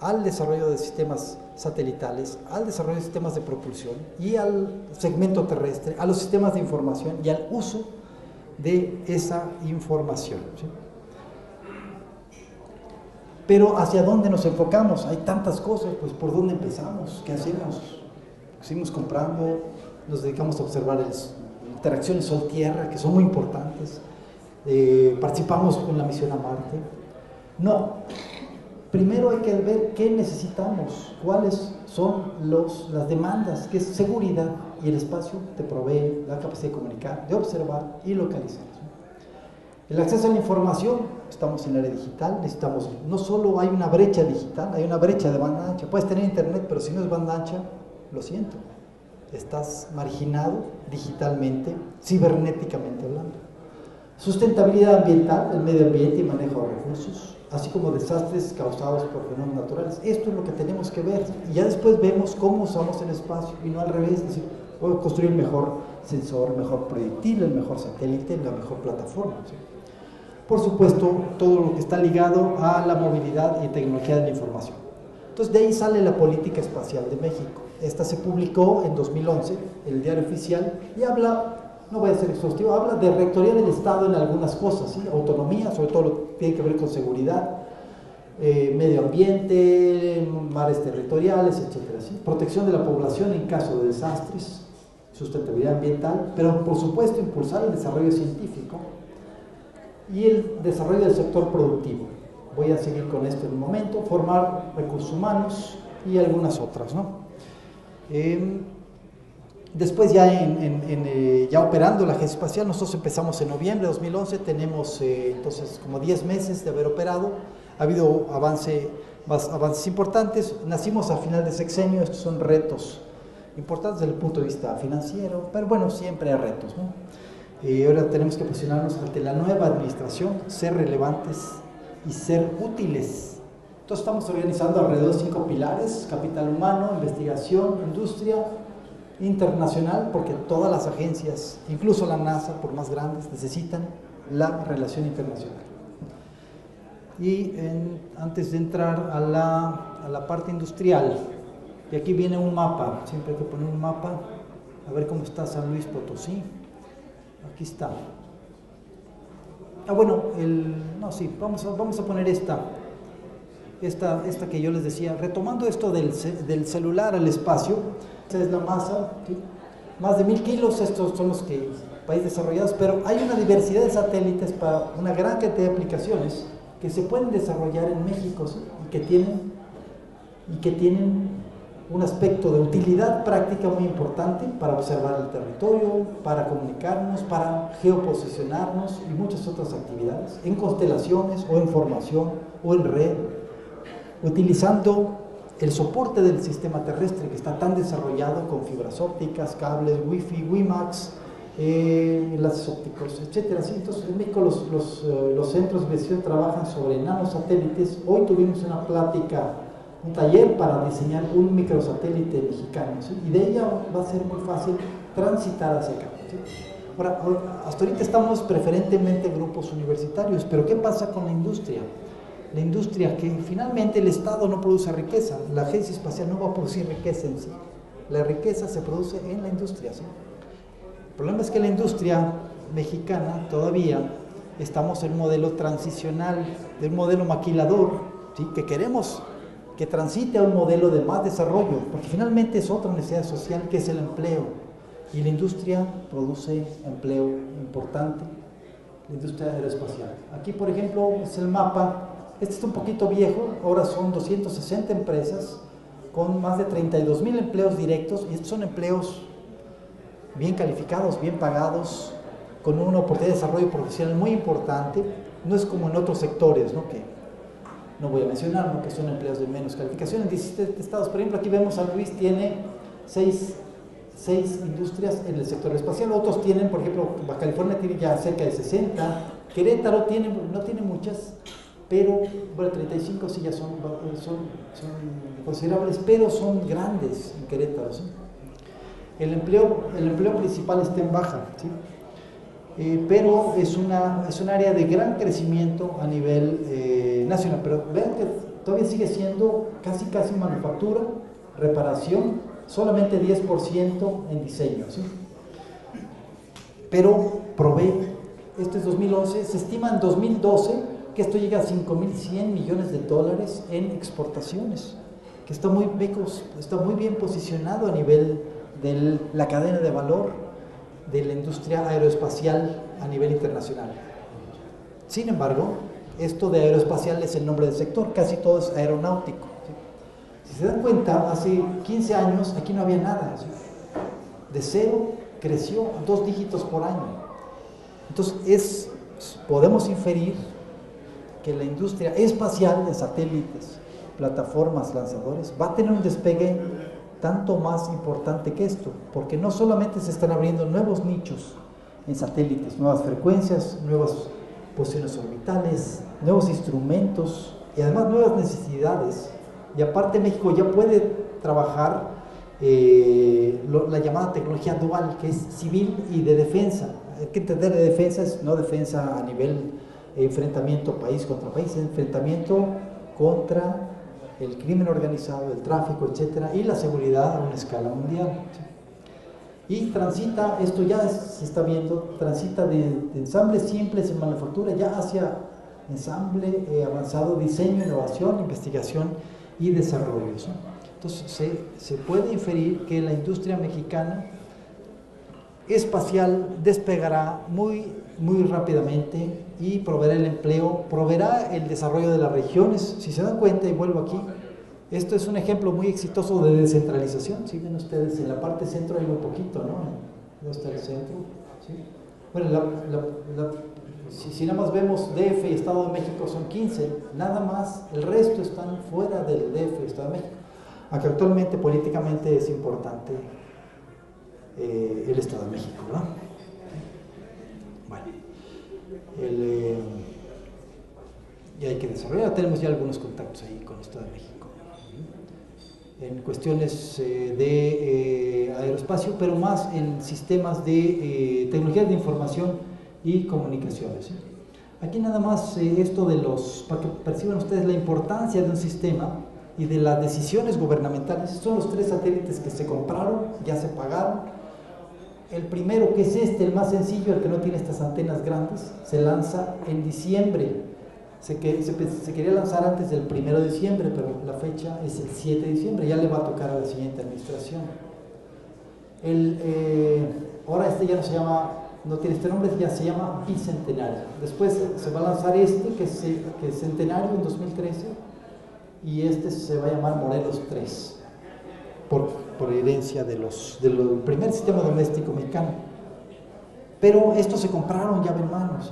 Al desarrollo de sistemas satelitales, al desarrollo de sistemas de propulsión y al segmento terrestre, a los sistemas de información y al uso de esa información, ¿sí? Pero ¿hacia dónde nos enfocamos? Hay tantas cosas, pues ¿por dónde empezamos? ¿Qué hacemos? Seguimos comprando, nos dedicamos a observar las interacciones Sol-Tierra, que son muy importantes, participamos en la misión a Marte. No, primero hay que ver qué necesitamos, cuáles son las demandas, que es seguridad, y el espacio te provee la capacidad de comunicar, de observar y localizar. El acceso a la información, estamos en la era digital, necesitamos, no solo hay una brecha digital, hay una brecha de banda ancha. Puedes tener internet, pero si no es banda ancha, lo siento, estás marginado digitalmente, cibernéticamente hablando. Sustentabilidad ambiental, el medio ambiente y manejo de recursos, así como desastres causados por fenómenos naturales. Esto es lo que tenemos que ver, y ya después vemos cómo usamos el espacio, y no al revés, es decir, puedo construir el mejor sensor, el mejor proyectil, el mejor satélite, la mejor plataforma, ¿sí? Por supuesto, todo lo que está ligado a la movilidad y tecnología de la información. Entonces, de ahí sale la política espacial de México. Esta se publicó en 2011, en el Diario Oficial, y habla, no voy a ser exhaustivo, habla de rectoría del Estado en algunas cosas, ¿sí? Autonomía, sobre todo lo que tiene que ver con seguridad, medio ambiente, mares territoriales, etcétera, ¿sí? Protección de la población en caso de desastres, sustentabilidad ambiental, pero por supuesto impulsar el desarrollo científico y el desarrollo del sector productivo. Voy a seguir con esto en un momento, formar recursos humanos y algunas otras, ¿no? Después ya, ya operando la Agencia Espacial, nosotros empezamos en noviembre de 2011, tenemos entonces como 10 meses de haber operado, ha habido avances importantes, nacimos a final de sexenio, estos son retos importantes desde el punto de vista financiero, pero bueno, siempre hay retos, ¿no? Ahora tenemos que posicionarnos ante la nueva administración, ser relevantes y ser útiles. Entonces estamos organizando alrededor de 5 pilares: capital humano, investigación, industria, internacional, porque todas las agencias, incluso la NASA, por más grandes, necesitan la relación internacional. Y antes de entrar a la parte industrial, y aquí viene un mapa, siempre hay que poner un mapa, a ver cómo está San Luis Potosí. Aquí está. Bueno, vamos a poner esta que yo les decía, retomando esto del celular al espacio. Esta es la masa, ¿sí? Más de 1000 kilos, estos son los países desarrollados, pero hay una diversidad de satélites para una gran cantidad de aplicaciones que se pueden desarrollar en México, ¿sí? y que tienen un aspecto de utilidad práctica muy importante para observar el territorio, para comunicarnos, para geoposicionarnos y muchas otras actividades, en constelaciones o en formación o en red, utilizando el soporte del sistema terrestre que está tan desarrollado con fibras ópticas, cables, wifi, WiMAX, enlaces ópticos, etc. ¿Sí? Entonces en México los centros de investigación trabajan sobre nanosatélites. Hoy tuvimos una plática, un taller para diseñar un microsatélite mexicano, ¿sí? Y de ella va a ser muy fácil transitar hacia acá, ¿sí? Ahora, hasta ahorita estamos preferentemente en grupos universitarios, pero ¿qué pasa con la industria? La industria, que finalmente el Estado no produce riqueza, la Agencia Espacial no va a producir riqueza en sí, la riqueza se produce en la industria, ¿sí? El problema es que la industria mexicana todavía estamos en un modelo transicional, de un modelo maquilador, ¿sí? Que queremos que transite a un modelo de más desarrollo, porque finalmente es otra necesidad social, que es el empleo, y la industria produce empleo importante, la industria aeroespacial. Aquí, por ejemplo, es el mapa. Este está un poquito viejo, ahora son 260 empresas con más de 32,000 empleos directos, y estos son empleos bien calificados, bien pagados, con una oportunidad de desarrollo profesional muy importante. No es como en otros sectores, ¿no? Que no voy a mencionar, ¿no? Que son empleos de menos calificación. En 17 estados, por ejemplo, aquí vemos San Luis tiene 6 industrias en el sector espacial, otros tienen, por ejemplo, Baja California tiene ya cerca de 60, Querétaro no tiene muchas, pero bueno, 35 sí ya son considerables, pero son grandes en Querétaro, ¿sí? El empleo principal está en Baja, ¿sí? Pero es un área de gran crecimiento a nivel nacional, pero vean que todavía sigue siendo casi manufactura, reparación, solamente 10% en diseño, ¿sí? Pero provee, este es 2011, se estima en 2012 que esto llega a 5.100 millones de dólares en exportaciones, que está muy bien posicionado a nivel de la cadena de valor de la industria aeroespacial a nivel internacional. Sin embargo, esto de aeroespacial es el nombre del sector, casi todo es aeronáutico, ¿sí? Si se dan cuenta, hace 15 años aquí no había nada, ¿sí? De cero creció a 2 dígitos por año. Entonces podemos inferir que la industria espacial de satélites, plataformas, lanzadores, va a tener un despegue tanto más importante que esto, porque no solamente se están abriendo nuevos nichos en satélites, nuevas frecuencias, nuevas posiciones orbitales, nuevos instrumentos y además nuevas necesidades. Y aparte México ya puede trabajar la llamada tecnología dual, que es civil y de defensa. Hay que entender, de defensa es no defensa a nivel enfrentamiento país contra país, enfrentamiento contra el crimen organizado, el tráfico, etcétera, y la seguridad a una escala mundial, ¿sí? Y transita, esto ya se está viendo, transita de ensambles simples en manufactura ya hacia ensamble avanzado, diseño, innovación, investigación y desarrollo, ¿sí? Entonces se puede inferir que la industria mexicana espacial despegará muy rápidamente y proveerá el empleo, proveerá el desarrollo de las regiones. Si se dan cuenta, y vuelvo aquí, Esto es un ejemplo muy exitoso de descentralización. Si ven ustedes, en la parte centro hay muy poquito, ¿no? ¿Dónde está el centro? ¿Sí? Bueno, si nada más vemos DF y Estado de México son 15, nada más, el resto están fuera del DF y Estado de México. Aunque actualmente políticamente es importante el Estado de México, ¿verdad? Bueno, y hay que desarrollar, tenemos ya algunos contactos ahí con el Estado de México en cuestiones de aeroespacio, pero más en sistemas de tecnologías de información y comunicaciones. Aquí nada más esto de para que perciban ustedes la importancia de un sistema y de las decisiones gubernamentales. Son los 3 satélites que se compraron, ya se pagaron. El primero, que es el más sencillo, el que no tiene estas antenas grandes, se lanza en diciembre. Se quería lanzar antes del 1 de diciembre, pero la fecha es el 7 de diciembre, ya le va a tocar a la siguiente administración. Ahora ya no se llama, no tiene este nombre, ya se llama Bicentenario. Después se va a lanzar que es Centenario en 2013, y se va a llamar Morelos 3, por herencia del primer sistema doméstico mexicano. Pero estos se compraron llave en mano, ¿sí?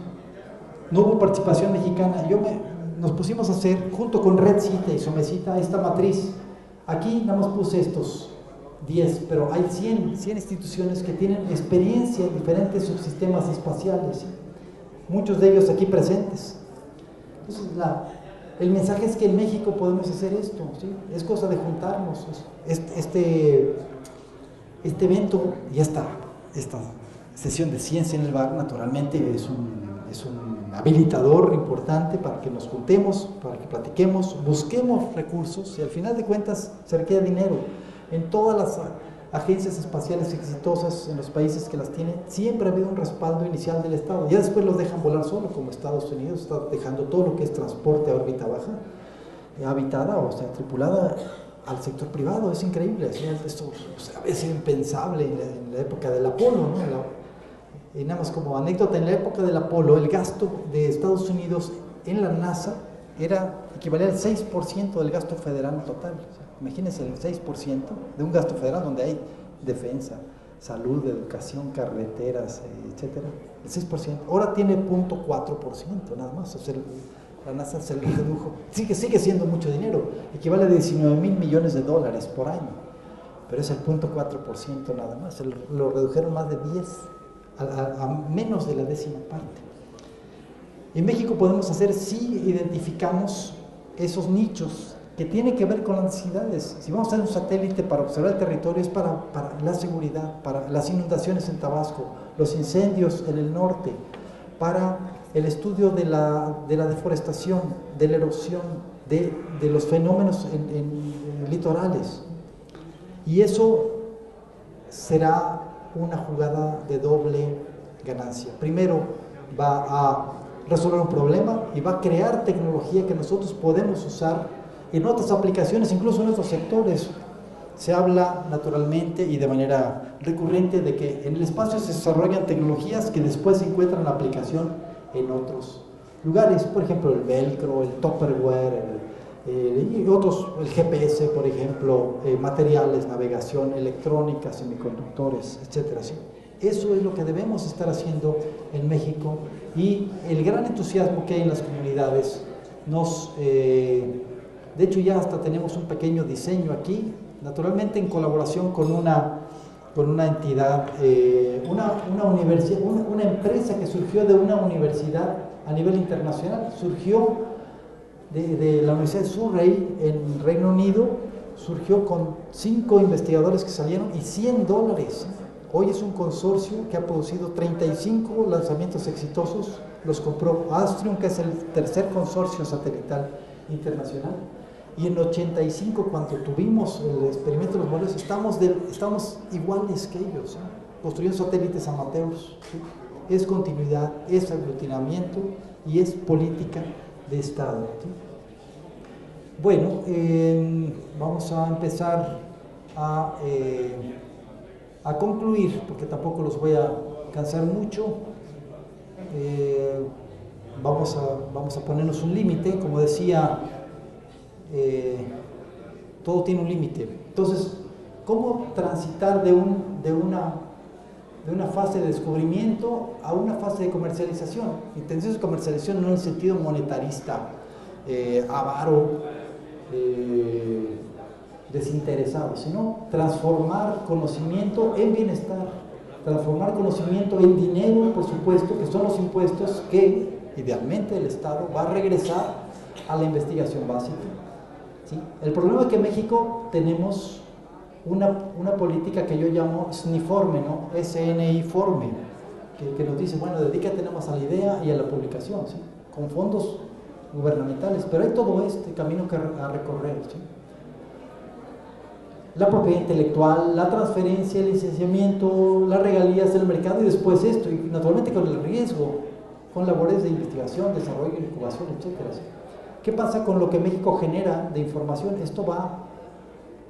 No hubo participación mexicana. Nos pusimos a hacer, junto con RedCita y Somecita, esta matriz. Aquí nada más puse estos 10, pero hay 100 instituciones que tienen experiencia en diferentes subsistemas espaciales, ¿sí? Muchos de ellos aquí presentes. Entonces, el mensaje es que en México podemos hacer esto, ¿sí? Es cosa de juntarnos. Este evento y esta sesión de ciencia en el bar, naturalmente, es un habilitador importante para que nos juntemos, para que platiquemos, busquemos recursos, y al final de cuentas se requiere dinero. En todas las agencias espaciales exitosas en los países que las tienen, siempre ha habido un respaldo inicial del Estado. Ya después los dejan volar solo, como Estados Unidos está dejando todo lo que es transporte a órbita baja, habitada, o sea, tripulada, al sector privado. Es increíble. Esto a veces impensable en la época del Apolo, ¿no? Y nada más como anécdota, en la época del Apolo, el gasto de Estados Unidos en la NASA equivalía al 6% del gasto federal total. O sea, imagínense el 6% de un gasto federal donde hay defensa, salud, educación, carreteras, etcétera. El 6%. Ahora tiene 0.4% nada más. O sea, la NASA se le redujo. Sigue siendo mucho dinero. Equivale a 19,000 millones de dólares por año. Pero es el 0.4% nada más. Lo redujeron más de 10%. A menos de la 10ª parte. En México podemos hacer, si identificamos esos nichos que tienen que ver con las necesidades. Si vamos a hacer un satélite para observar el territorio, es para la seguridad, para las inundaciones en Tabasco, los incendios en el norte, para el estudio de la deforestación, de la erosión, de los fenómenos en litorales. Y eso será una jugada de doble ganancia. Primero, va a resolver un problema y va a crear tecnología que nosotros podemos usar en otras aplicaciones, incluso en otros sectores. Se habla naturalmente y de manera recurrente de que en el espacio se desarrollan tecnologías que después se encuentran aplicación en otros lugares. Por ejemplo, el velcro, el tupperware, y otros, el GPS, por ejemplo, materiales, navegación, electrónica, semiconductores, etcétera, ¿sí? Eso es lo que debemos estar haciendo en México, y el gran entusiasmo que hay en las comunidades de hecho ya hasta tenemos un pequeño diseño aquí, naturalmente en colaboración con una entidad, una universidad, una empresa que surgió de una universidad a nivel internacional, surgió de la Universidad de Surrey en Reino Unido, surgió con 5 investigadores que salieron y $100. Hoy es un consorcio que ha producido 35 lanzamientos exitosos. Los compró Astrium, que es el tercer consorcio satelital internacional, y en 85, cuando tuvimos el experimento de los modelos, estamos iguales que ellos, ¿sí? Construyendo satélites amateurs, ¿sí? Es continuidad, es aglutinamiento y es política de Estado, ¿sí? Bueno, vamos a empezar a concluir, porque tampoco los voy a cansar mucho. Vamos a ponernos un límite, como decía todo tiene un límite. Entonces, ¿cómo transitar de una fase de descubrimiento a una fase de comercialización? Intención de comercialización no en el sentido monetarista, avaro, desinteresado, sino transformar conocimiento en bienestar, transformar conocimiento en dinero, por supuesto, que son los impuestos que idealmente el Estado va a regresar a la investigación básica. ¿Sí? El problema es que en México tenemos una política que yo llamo SNIforme, ¿no? SNIforme, que nos dice, bueno, dedícate nada más a la idea y a la publicación, ¿sí? Con fondos gubernamentales, pero hay todo este camino a recorrer, ¿sí? La propiedad intelectual, la transferencia, el licenciamiento, las regalías del mercado y después esto, y naturalmente con el riesgo, con labores de investigación, desarrollo, incubación, etcétera. ¿Sí? ¿Qué pasa con lo que México genera de información? Esto va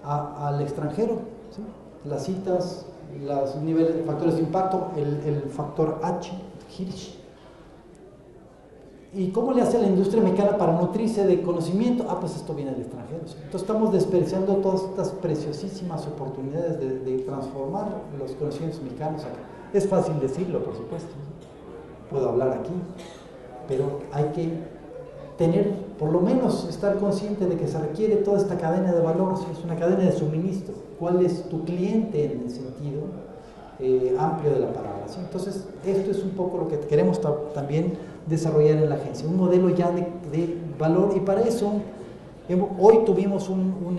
al extranjero, ¿sí? Las citas, los niveles de factores de impacto, el factor H, Hirsch. ¿Y cómo le hace la industria mexicana para nutrirse de conocimiento? Ah, pues esto viene del extranjero. ¿Sí? Entonces estamos desperdiciando todas estas preciosísimas oportunidades de transformar los conocimientos mexicanos acá. Es fácil decirlo, por supuesto, ¿sí? Puedo hablar aquí, pero hay que tener, por lo menos, estar consciente de que se requiere toda esta cadena de valor, ¿sí? Es una cadena de suministro. ¿Cuál es tu cliente en el sentido amplio de la palabra? ¿Sí? Entonces, esto es un poco lo que queremos también desarrollar en la agencia, un modelo ya de valor, y para eso hoy tuvimos un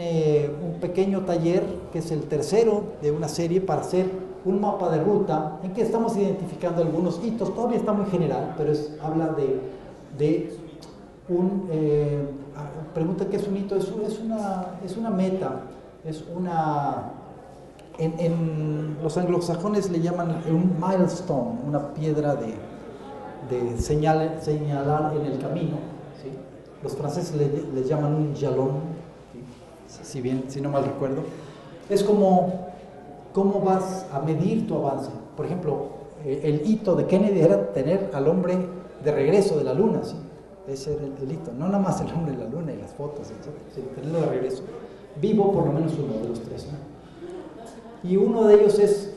pequeño taller, que es el tercero de una serie, para hacer un mapa de ruta en que estamos identificando algunos hitos. Todavía está muy general, pero habla de un pregunta qué es un hito. Es una meta, es una, en los anglosajones le llaman un milestone, una piedra de señalar en el camino, ¿sí? Los franceses le llaman un jalón, ¿sí? Si no mal recuerdo. Es como cómo vas a medir tu avance. Por ejemplo, el hito de Kennedy era tener al hombre de regreso de la luna, ¿sí? Ese era el hito, no nada más el hombre de la luna y las fotos, etc., sino tenerlo de regreso, vivo por lo menos uno de los tres, ¿no? Y uno de ellos es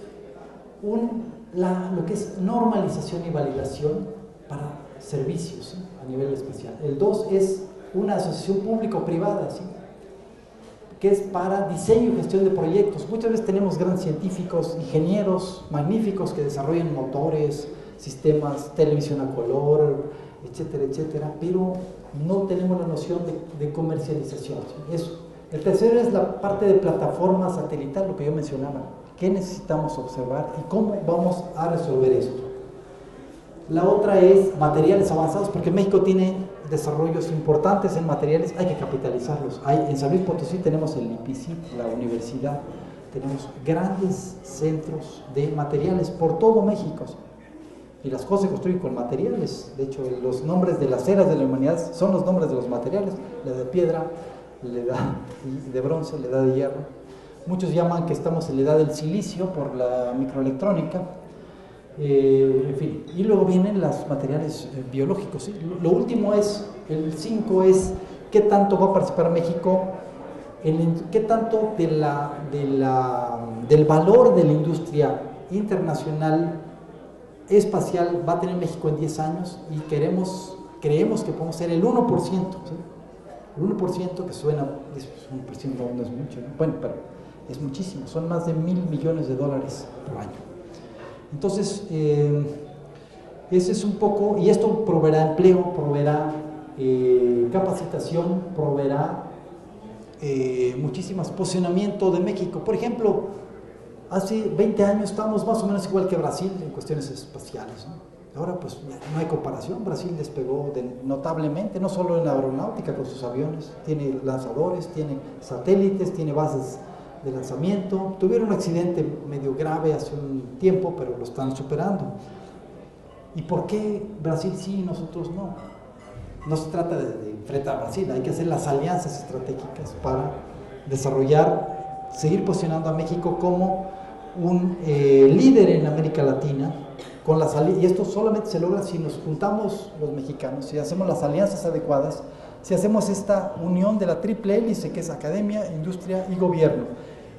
lo que es normalización y validación para servicios, ¿sí? A nivel especial. El 2 es una asociación público-privada, ¿sí? Que es para diseño y gestión de proyectos. Muchas veces tenemos grandes científicos, ingenieros magníficos que desarrollan motores, sistemas, televisión a color, etcétera, etcétera, pero no tenemos la noción de comercialización, ¿sí? Eso. El tercero es la parte de plataforma satelital, lo que yo mencionaba. ¿Qué necesitamos observar y cómo vamos a resolver esto? La otra es materiales avanzados, porque México tiene desarrollos importantes en materiales, hay que capitalizarlos. En San Luis Potosí tenemos el IPICIT, la universidad, tenemos grandes centros de materiales por todo México, y las cosas se construyen con materiales. De hecho, los nombres de las eras de la humanidad son los nombres de los materiales: la de piedra, la edad de bronce, la edad de hierro. Muchos llaman que estamos en la edad del silicio por la microelectrónica, en fin. Y luego vienen los materiales biológicos, ¿sí? Lo último es, el 5 es, ¿qué tanto va a participar México? ¿Qué tanto del valor de la industria internacional espacial va a tener México en 10 años? Y creemos que podemos ser el 1%, ¿sí? El 1%, que suena, es 1% no es mucho, ¿no? Bueno, pero es muchísimo, son más de $1,000 millones por año. Entonces, ese es un poco, y esto proveerá empleo, proveerá capacitación, proveerá muchísimas posicionamiento de México. Por ejemplo, hace 20 años estábamos más o menos igual que Brasil en cuestiones espaciales, ¿no? Ahora pues no hay comparación. Brasil despegó notablemente, no solo en la aeronáutica con sus aviones, tiene lanzadores, tiene satélites, tiene bases de lanzamiento. Tuvieron un accidente medio grave hace un tiempo, pero lo están superando. ¿Y por qué Brasil sí y nosotros no? No se trata de enfrentar a Brasil, hay que hacer las alianzas estratégicas para desarrollar, seguir posicionando a México como un líder en América Latina, y esto solamente se logra si nos juntamos los mexicanos, si hacemos las alianzas adecuadas si hacemos esta unión de la triple hélice que es academia, industria y gobierno.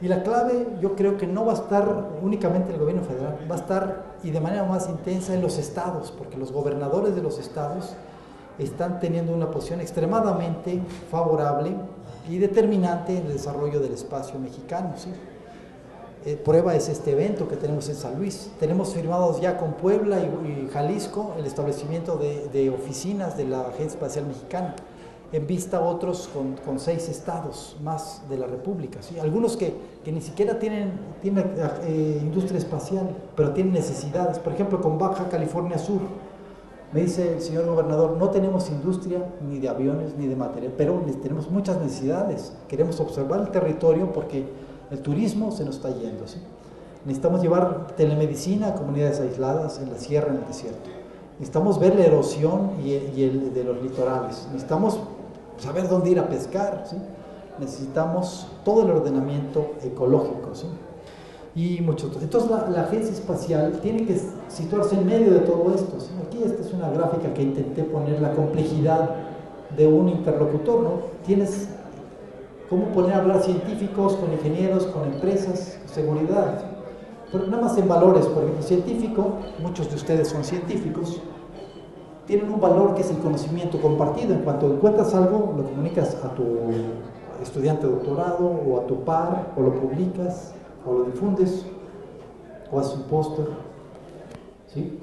Y la clave yo creo que no va a estar únicamente en el gobierno federal, va a estar y de manera más intensa en los estados, porque los gobernadores de los estados están teniendo una posición extremadamente favorable y determinante en el desarrollo del espacio mexicano, ¿sí? Prueba es este evento que tenemos en San Luis. Tenemos firmados ya con Puebla y Jalisco el establecimiento de oficinas de la Agencia Espacial Mexicana, en vista a otros con 6 estados más de la República, ¿sí? Algunos que ni siquiera tienen industria espacial, pero tienen necesidades. Por ejemplo, con Baja California Sur, me dice el señor gobernador, no tenemos industria ni de aviones ni de material, pero tenemos muchas necesidades. Queremos observar el territorio porque el turismo se nos está yendo, ¿sí? Necesitamos llevar telemedicina a comunidades aisladas en la sierra, en el desierto. Necesitamos ver la erosión de los litorales. Necesitamos saber dónde ir a pescar, ¿sí? Necesitamos todo el ordenamiento ecológico, ¿sí? Y mucho. Entonces la agencia espacial tiene que situarse en medio de todo esto, ¿sí? Aquí esta es una gráfica que intenté poner la complejidad de un interlocutor, ¿no? Tienes cómo poner a hablar científicos con ingenieros, con empresas, seguridad, ¿sí? Pero nada más en valores. Por ejemplo, científico, muchos de ustedes son científicos, tienen un valor que es el conocimiento compartido. En cuanto encuentras algo, lo comunicas a tu estudiante de doctorado o a tu par, o lo publicas, o lo difundes, o haces un póster, ¿sí?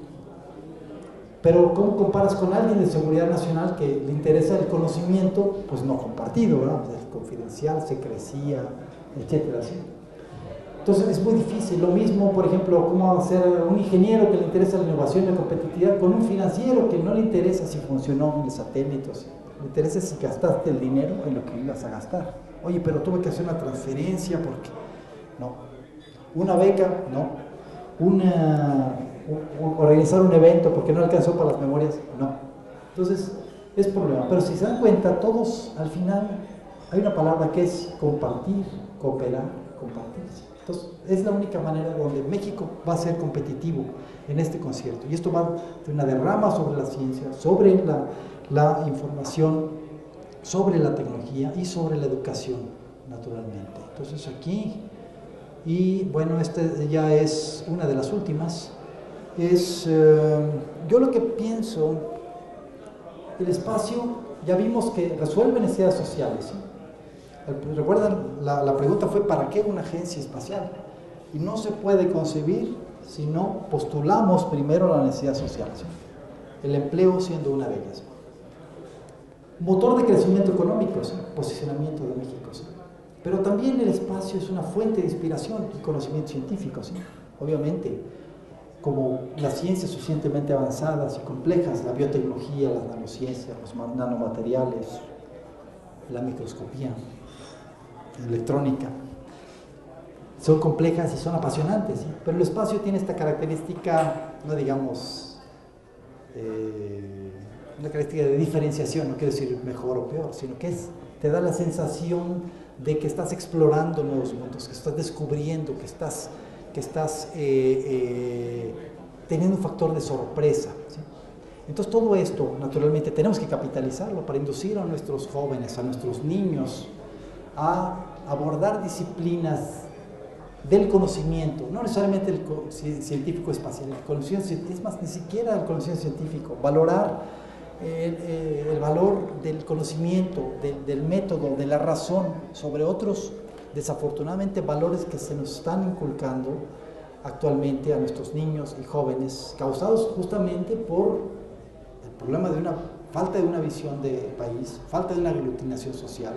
Pero ¿cómo comparas con alguien de seguridad nacional que le interesa el conocimiento, pues no compartido, ¿verdad? Pues es confidencial, secrecía, etcétera, ¿sí? Entonces es muy difícil. Lo mismo, por ejemplo, cómo hacer un ingeniero que le interesa la innovación y la competitividad con un financiero que no le interesa si funcionó el satélite, le interesa si gastaste el dinero en lo que ibas a gastar. Oye, pero tuve que hacer una transferencia porque no. Una beca, no. Organizar un evento porque no alcanzó para las memorias, no. Entonces es problema. Pero si se dan cuenta, todos al final hay una palabra que es compartir, cooperar, compartir. Entonces es la única manera donde México va a ser competitivo en este concierto. Y esto va de una derrama sobre la ciencia, sobre la información, sobre la tecnología y sobre la educación, naturalmente. Entonces aquí, y bueno, esta ya es una de las últimas, yo lo que pienso, el espacio, ya vimos que resuelve necesidades sociales, ¿sí? Recuerdan, la pregunta fue ¿para qué una agencia espacial? Y no se puede concebir si no postulamos primero la necesidad social, ¿sí? El empleo siendo una de ellas. Motor de crecimiento económico, ¿sí? Posicionamiento de México, ¿sí? Pero también el espacio es una fuente de inspiración y conocimiento científico, ¿sí? Obviamente, como las ciencias suficientemente avanzadas y complejas, la biotecnología, las nanociencias, los nanomateriales, la microscopía, la electrónica, son complejas y son apasionantes, ¿sí? Pero el espacio tiene esta característica, no digamos, una característica de diferenciación, no quiero decir mejor o peor, sino que te da la sensación de que estás explorando nuevos mundos, que estás descubriendo, que estás teniendo un factor de sorpresa, ¿sí? Entonces todo esto, naturalmente, tenemos que capitalizarlo para inducir a nuestros jóvenes, a nuestros niños, a abordar disciplinas del conocimiento, no necesariamente el científico espacial, el conocimiento, es más, ni siquiera el conocimiento científico, valorar el valor del conocimiento, del método, de la razón, sobre otros, desafortunadamente, valores que se nos están inculcando actualmente a nuestros niños y jóvenes, causados justamente por el problema de una falta de una visión de país, falta de una aglutinación social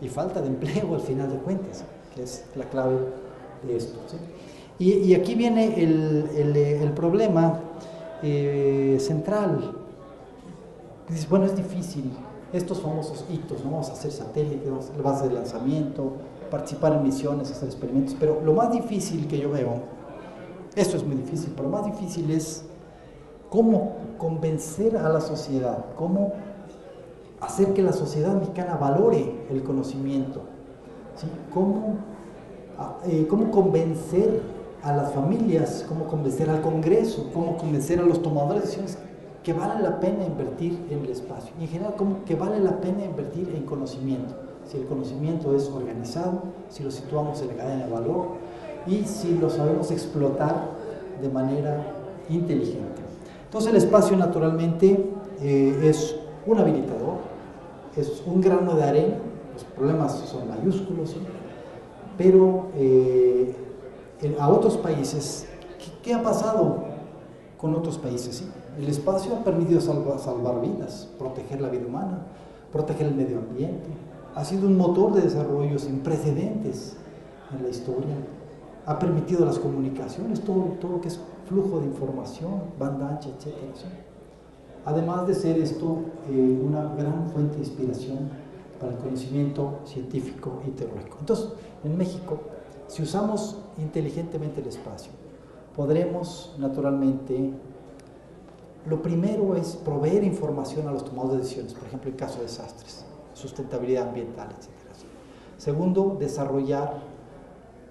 y falta de empleo al final de cuentas, que es la clave de esto, ¿sí? Y aquí viene el problema central. Dices, bueno, es difícil, estos famosos hitos, ¿no? Vamos a hacer satélites, vamos a hacer bases de lanzamiento, participar en misiones, hacer experimentos, pero lo más difícil que yo veo, esto es muy difícil, pero lo más difícil es cómo convencer a la sociedad, cómo hacer que la sociedad mexicana valore el conocimiento, ¿sí? Cómo convencer a las familias, cómo convencer al Congreso, cómo convencer a los tomadores de decisiones que vale la pena invertir en el espacio, y en general como que vale la pena invertir en conocimiento, si el conocimiento es organizado, si lo situamos en la cadena de valor y si lo sabemos explotar de manera inteligente. Entonces el espacio naturalmente es un habilitador, es un grano de arena, los problemas son mayúsculos, ¿sí? Pero a otros países, ¿qué ha pasado con otros países? ¿Sí? El espacio ha permitido salvar vidas, proteger la vida humana, proteger el medio ambiente, ha sido un motor de desarrollo sin precedentes en la historia, ha permitido las comunicaciones, todo lo que es flujo de información, banda ancha, etc. ¿Sí? Además de ser esto una gran fuente de inspiración para el conocimiento científico y tecnológico. Entonces, en México, si usamos inteligentemente el espacio, podremos naturalmente, lo primero es proveer información a los tomadores de decisiones, por ejemplo, en caso de desastres, sustentabilidad ambiental, etc. Segundo, desarrollar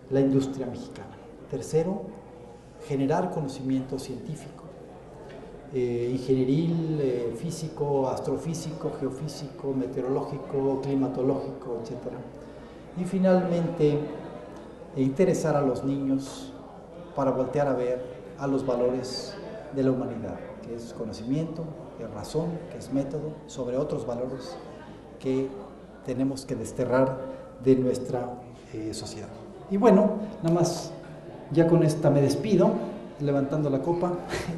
la industria mexicana. Tercero, generar conocimiento científico, ingenieril, físico, astrofísico, geofísico, meteorológico, climatológico, etc. Y finalmente, interesar a los niños para voltear a ver a los valores de la humanidad, que es conocimiento, que es razón, que es método, sobre otros valores que tenemos que desterrar de nuestra sociedad. Y bueno, nada más, ya con esta me despido, levantando la copa,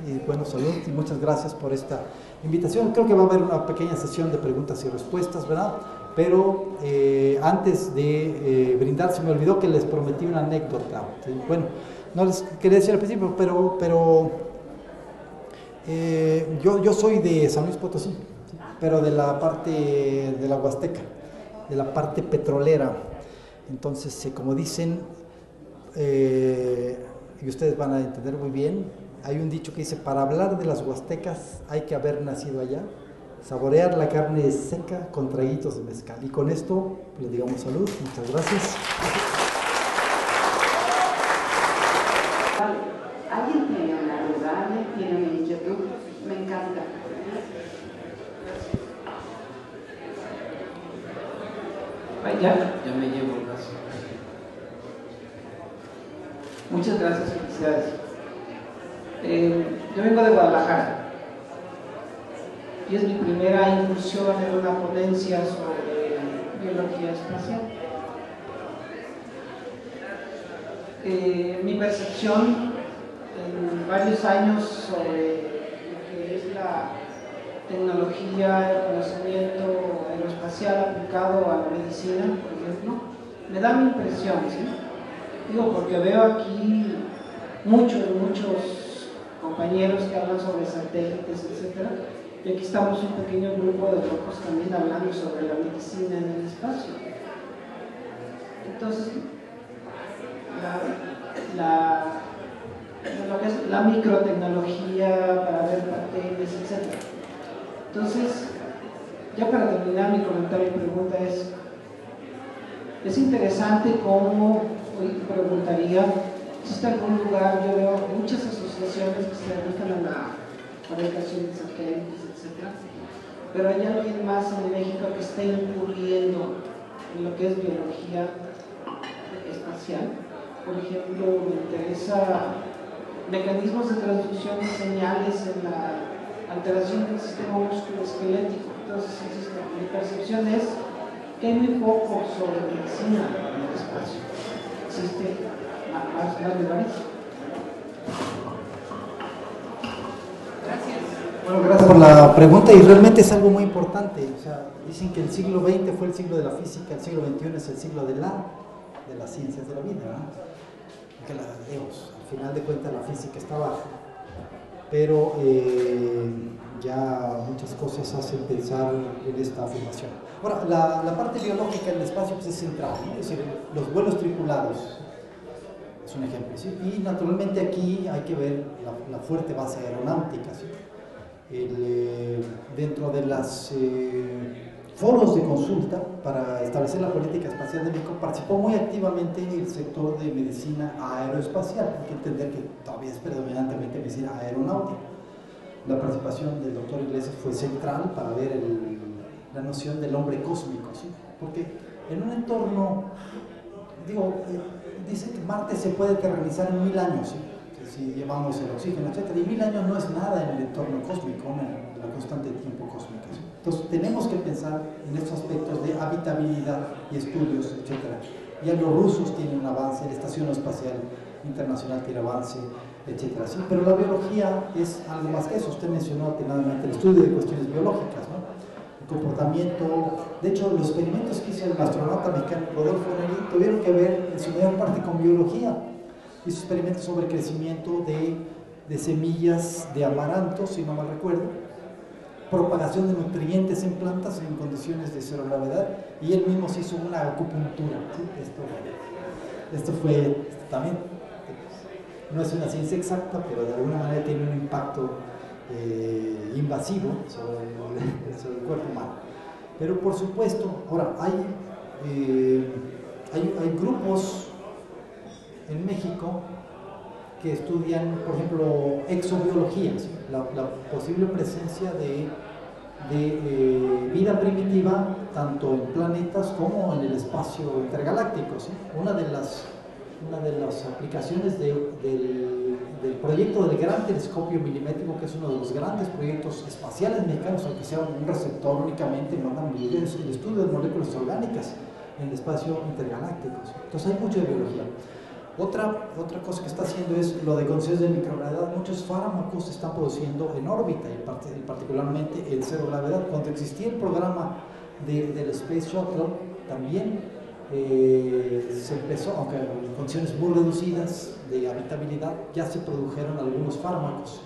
y bueno, salud y muchas gracias por esta invitación. Creo que va a haber una pequeña sesión de preguntas y respuestas, ¿verdad? Pero antes de brindar, se me olvidó que les prometí una anécdota. ¿Sí? Bueno, no les quería decir al principio, pero yo soy de San Luis Potosí, ¿sí? Pero de la parte de la Huasteca, de la parte petrolera. Entonces, como dicen, y ustedes van a entender muy bien, hay un dicho que dice: para hablar de las huastecas hay que haber nacido allá, saborear la carne seca con traguitos de mezcal. Y con esto les digamos salud, muchas gracias. ¿Alguien tiene una duda? ¿Alguien tiene una inquietud? Me encanta. Ya me llevo el brazo. Muchas gracias, felicidades. Yo vengo de Guadalajara y es mi primera incursión en una ponencia sobre biología espacial. Mi percepción en varios años sobre lo que es la tecnología, el conocimiento aeroespacial aplicado a la medicina, por ejemplo, me da mi impresión, ¿sí? Digo, porque veo aquí muchos compañeros que hablan sobre satélites, etc. Y aquí estamos un pequeño grupo de locos también hablando sobre la medicina en el espacio. Entonces, lo que es la microtecnología para ver papeles, etc. Entonces, ya para terminar mi comentario y pregunta es interesante cómo, hoy preguntaría, ¿existe algún lugar? Yo veo muchas asociaciones que se dedican a la fabricación de satélites, etc. Pero hay alguien más en México que está incurriendo en lo que es biología espacial. Por ejemplo, me interesa mecanismos de transducción de señales en la alteración del sistema musculoesquelético. Entonces, insisto, mi percepción es que hay muy poco sobre medicina en el espacio. Existe más lugares. Bueno, gracias por la pregunta, y realmente es algo muy importante. O sea, dicen que el siglo XX fue el siglo de la física, el siglo XXI es el siglo de las ciencias de la vida, ¿no? Que al final de cuentas la física está baja, pero ya muchas cosas hacen pensar en esta afirmación. Ahora, la parte biológica en el espacio pues, es central, ¿no? Es decir, los vuelos tripulados es un ejemplo, ¿sí? Y naturalmente aquí hay que ver la fuerte base aeronáutica, ¿sí? Dentro de los foros de consulta para establecer la política espacial de México participó muy activamente el sector de medicina aeroespacial. Hay que entender que todavía es predominantemente medicina aeronáutica. la participación del doctor Iglesias fue central para ver la noción del hombre cósmico, ¿sí? Porque en un entorno, digo, dice que Marte se puede terrenizar en 1000 años, ¿sí? Si llevamos el oxígeno, etc. Y 1000 años no es nada en el entorno cósmico, en la constante de tiempo cósmica, ¿sí? Entonces tenemos que pensar en estos aspectos de habitabilidad y estudios, etc. Ya los rusos tienen un avance, la Estación Espacial Internacional tiene avance, etc. ¿sí? Pero la biología es algo más que eso. Usted mencionó atinadamente el estudio de cuestiones biológicas, ¿no? El comportamiento. De hecho, los experimentos que hizo el astronauta mexicano Rodolfo Neri tuvieron que ver en su mayor parte con biología. Hizo experimentos sobre el crecimiento de semillas de amaranto, si no mal recuerdo, propagación de nutrientes en plantas en condiciones de cero gravedad, y él mismo se hizo una acupuntura, ¿sí? Esto fue también, no es una ciencia exacta, pero de alguna manera tiene un impacto invasivo sobre el cuerpo humano. Pero por supuesto, ahora hay grupos en México que estudian, por ejemplo, exobiología, ¿sí? la posible presencia de vida primitiva tanto en planetas como en el espacio intergaláctico, ¿sí? Una de las aplicaciones del proyecto del Gran Telescopio Milimétrico, que es uno de los grandes proyectos espaciales mexicanos, aunque sea un receptor únicamente, es el estudio de moléculas orgánicas en el espacio intergaláctico, ¿sí? Entonces hay mucho de biología. Otra cosa que está haciendo es lo de condiciones de microgravedad. Muchos fármacos se están produciendo en órbita, y particularmente en cero gravedad. Cuando existía el programa del Space Shuttle, también se empezó, aunque en condiciones muy reducidas de habitabilidad, ya se produjeron algunos fármacos.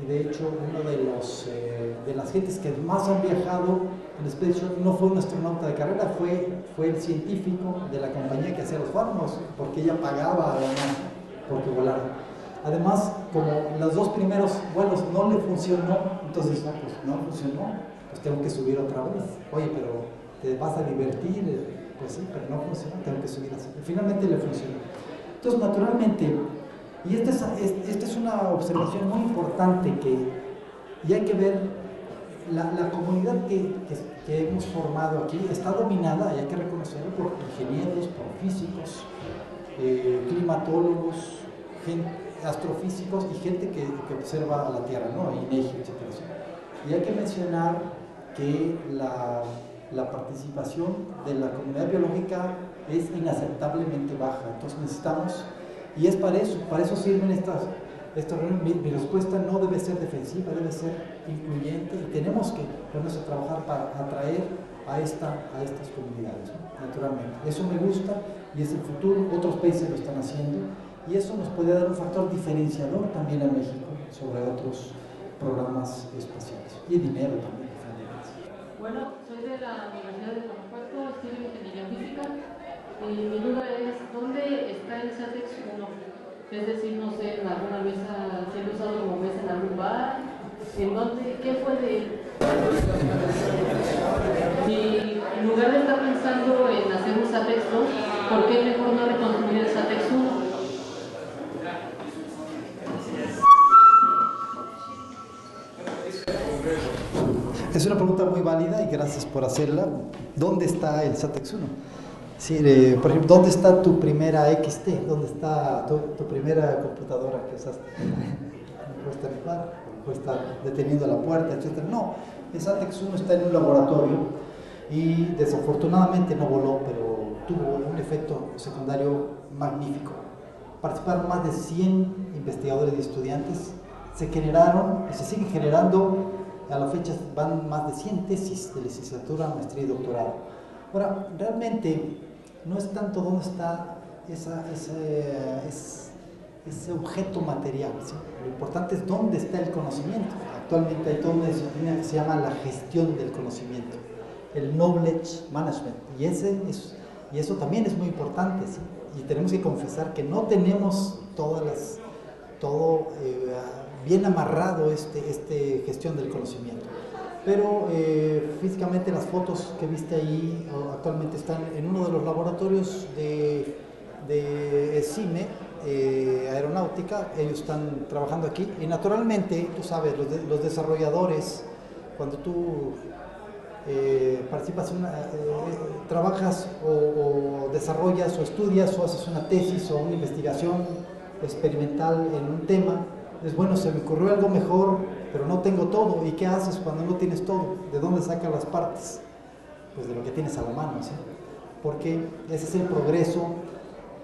Y de hecho, uno de las gentes que más han viajado en Space Shuttle no fue un astronauta de carrera, fue el científico de la compañía que hacía los fármacos, porque ella pagaba además porque volara. Además, como los 2 primeros vuelos no le funcionó, entonces pues no funcionó, pues tengo que subir otra vez. Oye, pero te vas a divertir, pues sí, pero no funcionó, tengo que subir así. Y finalmente le funcionó. Entonces, naturalmente, y esta es una observación muy importante y hay que ver, la comunidad que hemos formado aquí está dominada, y hay que reconocerlo, por ingenieros, por físicos, climatólogos, astrofísicos y gente que observa a la Tierra, ¿no? INEGI, etc. Y hay que mencionar que la participación de la comunidad biológica es inaceptablemente baja. Entonces necesitamos, y es para eso sirven estas reuniones. Mi respuesta no debe ser defensiva, debe ser incluyente, y tenemos que ponernos a trabajar para atraer a estas comunidades, ¿no? Naturalmente. Eso me gusta y es el futuro. Otros países lo están haciendo, y eso nos puede dar un factor diferenciador también a México sobre otros programas espaciales, y el dinero también. Bueno, soy de la Universidad de Guanajuato, estudio ingeniería física. Mi duda es, ¿dónde está el SATEX 1? Es decir, no sé, en alguna mesa, siendo usado como mesa en algún bar, ¿en dónde? ¿Qué fue de él? Y en lugar de estar pensando en hacer un SATEX 2, ¿por qué mejor no reconstruir el SATEX 1? Es una pregunta muy válida y gracias por hacerla. ¿Dónde está el SATEX 1? Sí, por ejemplo, ¿dónde está tu primera XT? ¿Dónde está tu primera computadora que usaste? ¿Puesta en el bar? ¿Puesta deteniendo la puerta, etcétera? No, el SATEX 1 está en un laboratorio y desafortunadamente no voló, pero tuvo un efecto secundario magnífico. Participaron más de 100 investigadores y estudiantes, se generaron y se siguen generando. A la fecha van más de 100 tesis de licenciatura, maestría y doctorado. Ahora, realmente no es tanto dónde está ese objeto material, ¿sí? Lo importante es dónde está el conocimiento. Actualmente hay toda una disciplina que se llama la gestión del conocimiento, el knowledge management, y eso también es muy importante, ¿sí? Y tenemos que confesar que no tenemos todo bien amarrado gestión del conocimiento. Pero físicamente las fotos que viste ahí actualmente están en uno de los laboratorios de de CIME, Aeronáutica, ellos están trabajando aquí y naturalmente, tú sabes, los desarrolladores, cuando tú participas, trabajas o desarrollas o estudias o haces una tesis o una investigación experimental en un tema, es bueno, se me ocurrió algo mejor, pero no tengo todo. ¿Y qué haces cuando no tienes todo? ¿De dónde sacas las partes? Pues de lo que tienes a la mano, ¿sí? Porque ese es el progreso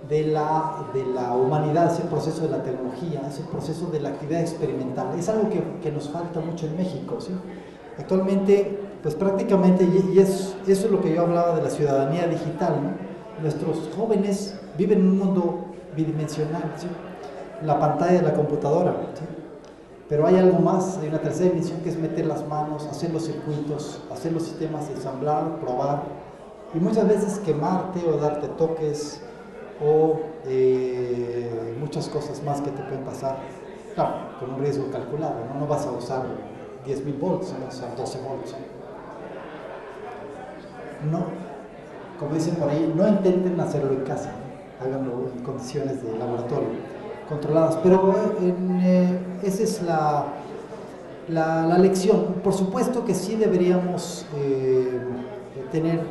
de la humanidad, es el proceso de la tecnología, es el proceso de la actividad experimental. Es algo que nos falta mucho en México, ¿sí? Actualmente, pues prácticamente, y eso es lo que yo hablaba de la ciudadanía digital, ¿no? Nuestros jóvenes viven en un mundo bidimensional, ¿sí? La pantalla de la computadora, ¿sí? Pero hay algo más, hay una tercera dimensión que es meter las manos, hacer los circuitos, hacer los sistemas, ensamblar, probar, y muchas veces quemarte o darte toques, o muchas cosas más que te pueden pasar, claro, con un riesgo calculado, ¿no? No vas a usar 10.000 volts, no vas a usar 12 volts. No, como dicen por ahí, no intenten hacerlo en casa, ¿no? Háganlo en condiciones de laboratorio controladas, pero esa es la lección. Por supuesto que sí deberíamos tener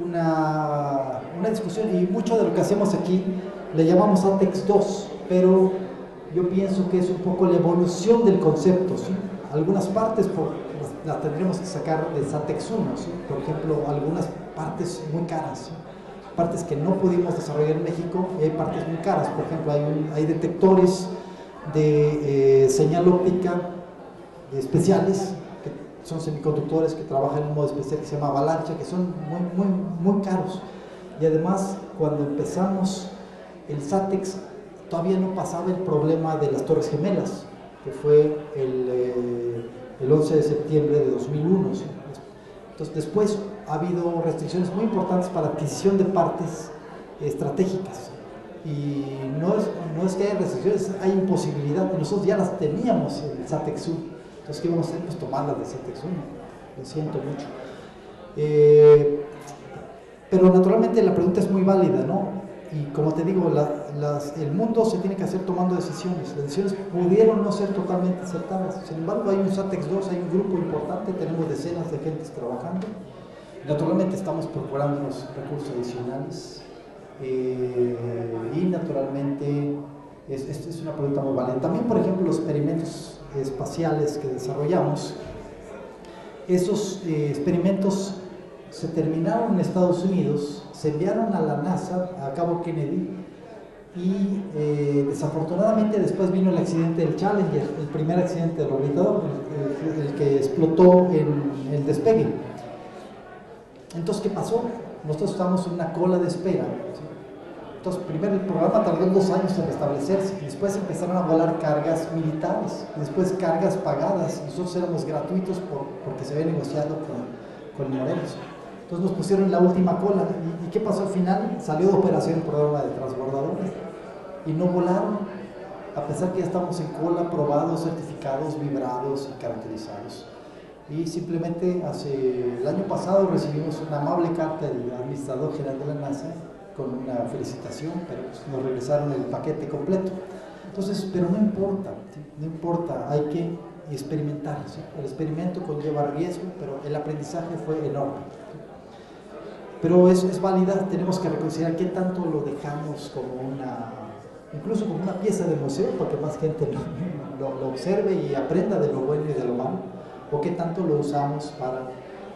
una discusión, y mucho de lo que hacemos aquí le llamamos ATEX 2, pero yo pienso que es un poco la evolución del concepto, ¿sí? Algunas partes las tendremos que sacar de SATEX 1, ¿sí? Por ejemplo, algunas partes muy caras, ¿sí? Partes que no pudimos desarrollar en México, y hay partes muy caras. Por ejemplo, hay detectores de señal óptica especiales, que son semiconductores que trabajan en un modo especial que se llama avalancha, que son muy caros. Y además, cuando empezamos el SATEX, todavía no pasaba el problema de las Torres Gemelas, que fue el 11 de septiembre de 2001, ¿sí? Entonces, después ha habido restricciones muy importantes para adquisición de partes estratégicas, y no es que haya restricciones, hay imposibilidad, y nosotros ya las teníamos en el SATEX 1. Entonces, ¿qué vamos a hacer? Pues tomarlas de SATEX 1, lo siento mucho. Pero naturalmente la pregunta es muy válida, ¿no? Y como te digo, el mundo se tiene que hacer tomando decisiones. Las decisiones pudieron no ser totalmente acertadas. Sin embargo, hay un SATEX 2, hay un grupo importante, tenemos decenas de gentes trabajando. Naturalmente estamos procurando unos recursos adicionales. Y naturalmente, esta es una pregunta muy válida. También, por ejemplo, los experimentos espaciales que desarrollamos, esos experimentos se terminaron en Estados Unidos, se enviaron a la NASA, a Cabo Kennedy, y desafortunadamente después vino el accidente del Challenger, el primer accidente del orbitador, el que explotó en el despegue. Entonces, ¿qué pasó? Nosotros estábamos en una cola de espera, ¿sí? Entonces, primero el programa tardó 2 años en restablecerse, y después empezaron a volar cargas militares, y después cargas pagadas. Nosotros éramos gratuitos porque se había negociado con Morelos. Entonces nos pusieron en la última cola. ¿Y qué pasó al final? Salió de operación el programa de transbordadores y no volaron, a pesar que ya estamos en cola, aprobados, certificados, vibrados y caracterizados. Y simplemente el año pasado recibimos una amable carta del administrador general de la NASA con una felicitación, pero pues nos regresaron el paquete completo. Entonces, pero no importa, ¿sí? No importa, hay que experimentar, ¿sí? El experimento conlleva riesgo, pero el aprendizaje fue enorme. Pero eso es válida, tenemos que reconsiderar qué tanto lo dejamos como incluso como una pieza de museo, porque más gente lo observe y aprenda de lo bueno y de lo malo, o qué tanto lo usamos para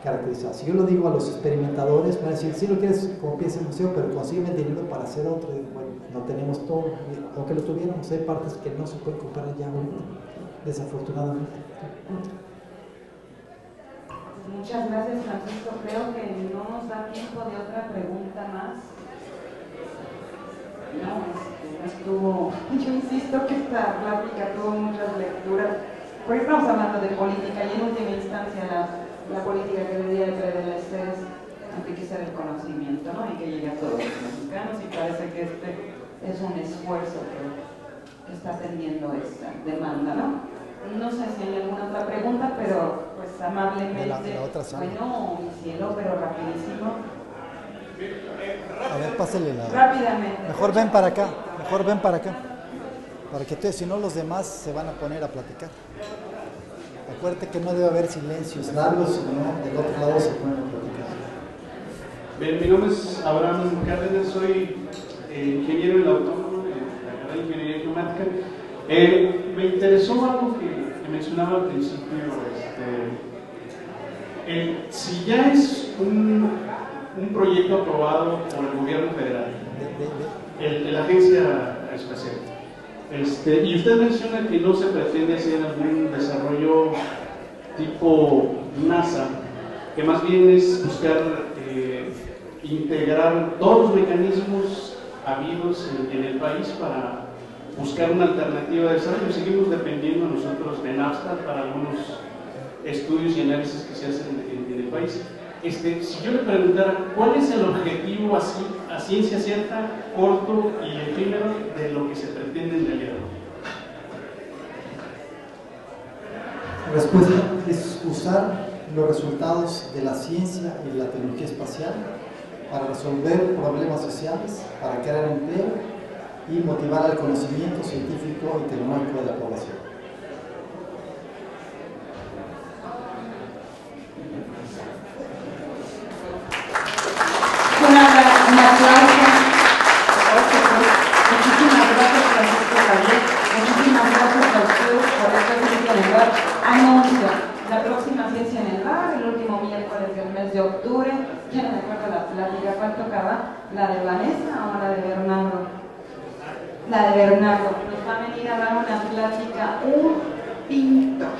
caracterizar. Si yo lo digo a los experimentadores, van a decir, sí lo quieres como pieza de museo, pero consígueme el dinero para hacer otro. Y bueno, no tenemos todo, aunque lo tuviéramos, hay partes que no se pueden comprar ya ahorita, desafortunadamente. Muchas gracias, Francisco. Creo que no nos da tiempo de otra pregunta más. No estuvo. Yo insisto que esta plática tuvo muchas lecturas, porque estamos hablando de política y en última instancia la política que debería de prevalecer es enriquecer el conocimiento, ¿no? Y que llegue a todos los mexicanos, y parece que este es un esfuerzo que está atendiendo esta demanda, ¿no? No sé si hay alguna otra pregunta, pero pues amablemente, de la otra sala. bueno, mi cielo, pero rapidísimo. A ver, pásale la... Rápidamente. Mejor ven para acá, para que si no los demás se van a poner a platicar. Acuérdate que no debe haber silencios largos, sino del otro lado se ponen a platicar. Bien, mi nombre es Abraham Cárdenas, soy ingeniero en la Autónoma, de la carrera de Ingeniería Climática. Me interesó algo que mencionaba al principio, si ya es un proyecto aprobado por el gobierno federal, la agencia espacial, y usted menciona que no se pretende hacer algún desarrollo tipo NASA, que más bien es buscar integrar todos los mecanismos habidos en el país para buscar una alternativa de desarrollo. Seguimos dependiendo nosotros de NAFTA para algunos estudios y análisis que se hacen en el país. Si yo le preguntara cuál es el objetivo a ciencia cierta, corto y efímero de lo que se pretende en realidad. La respuesta es usar los resultados de la ciencia y de la tecnología espacial para resolver problemas sociales, para crear empleo y motivar al conocimiento científico y tecnológico de la población. Un aplauso. Muchísimas gracias, Francisco Javier. Muchísimas gracias a ustedes por esta Ciencia en el Bar. Anuncio, la próxima Ciencia en el Bar, el último miércoles del mes de octubre. Ya no me acuerdo la plática, ¿cuál tocaba? ¿La de Vanessa o la de Bernardo? La de Bernardo. Nos va a venir a dar una plática, un pintor.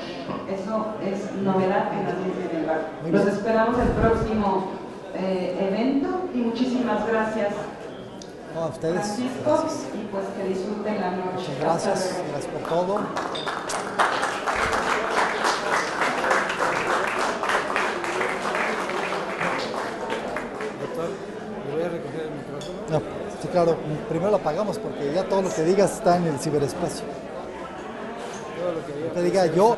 Eso es novedad en la Ciencia en el Bar. Los esperamos el próximo evento y muchísimas gracias. No, a ustedes. Francisco, Gracias. y pues que disfruten la noche. Muchas gracias, gracias por todo. Doctor, ¿le voy a recoger el micrófono? No, sí, claro, primero lo apagamos porque ya todo lo que digas está en el ciberespacio. Todo lo que Lo que diga yo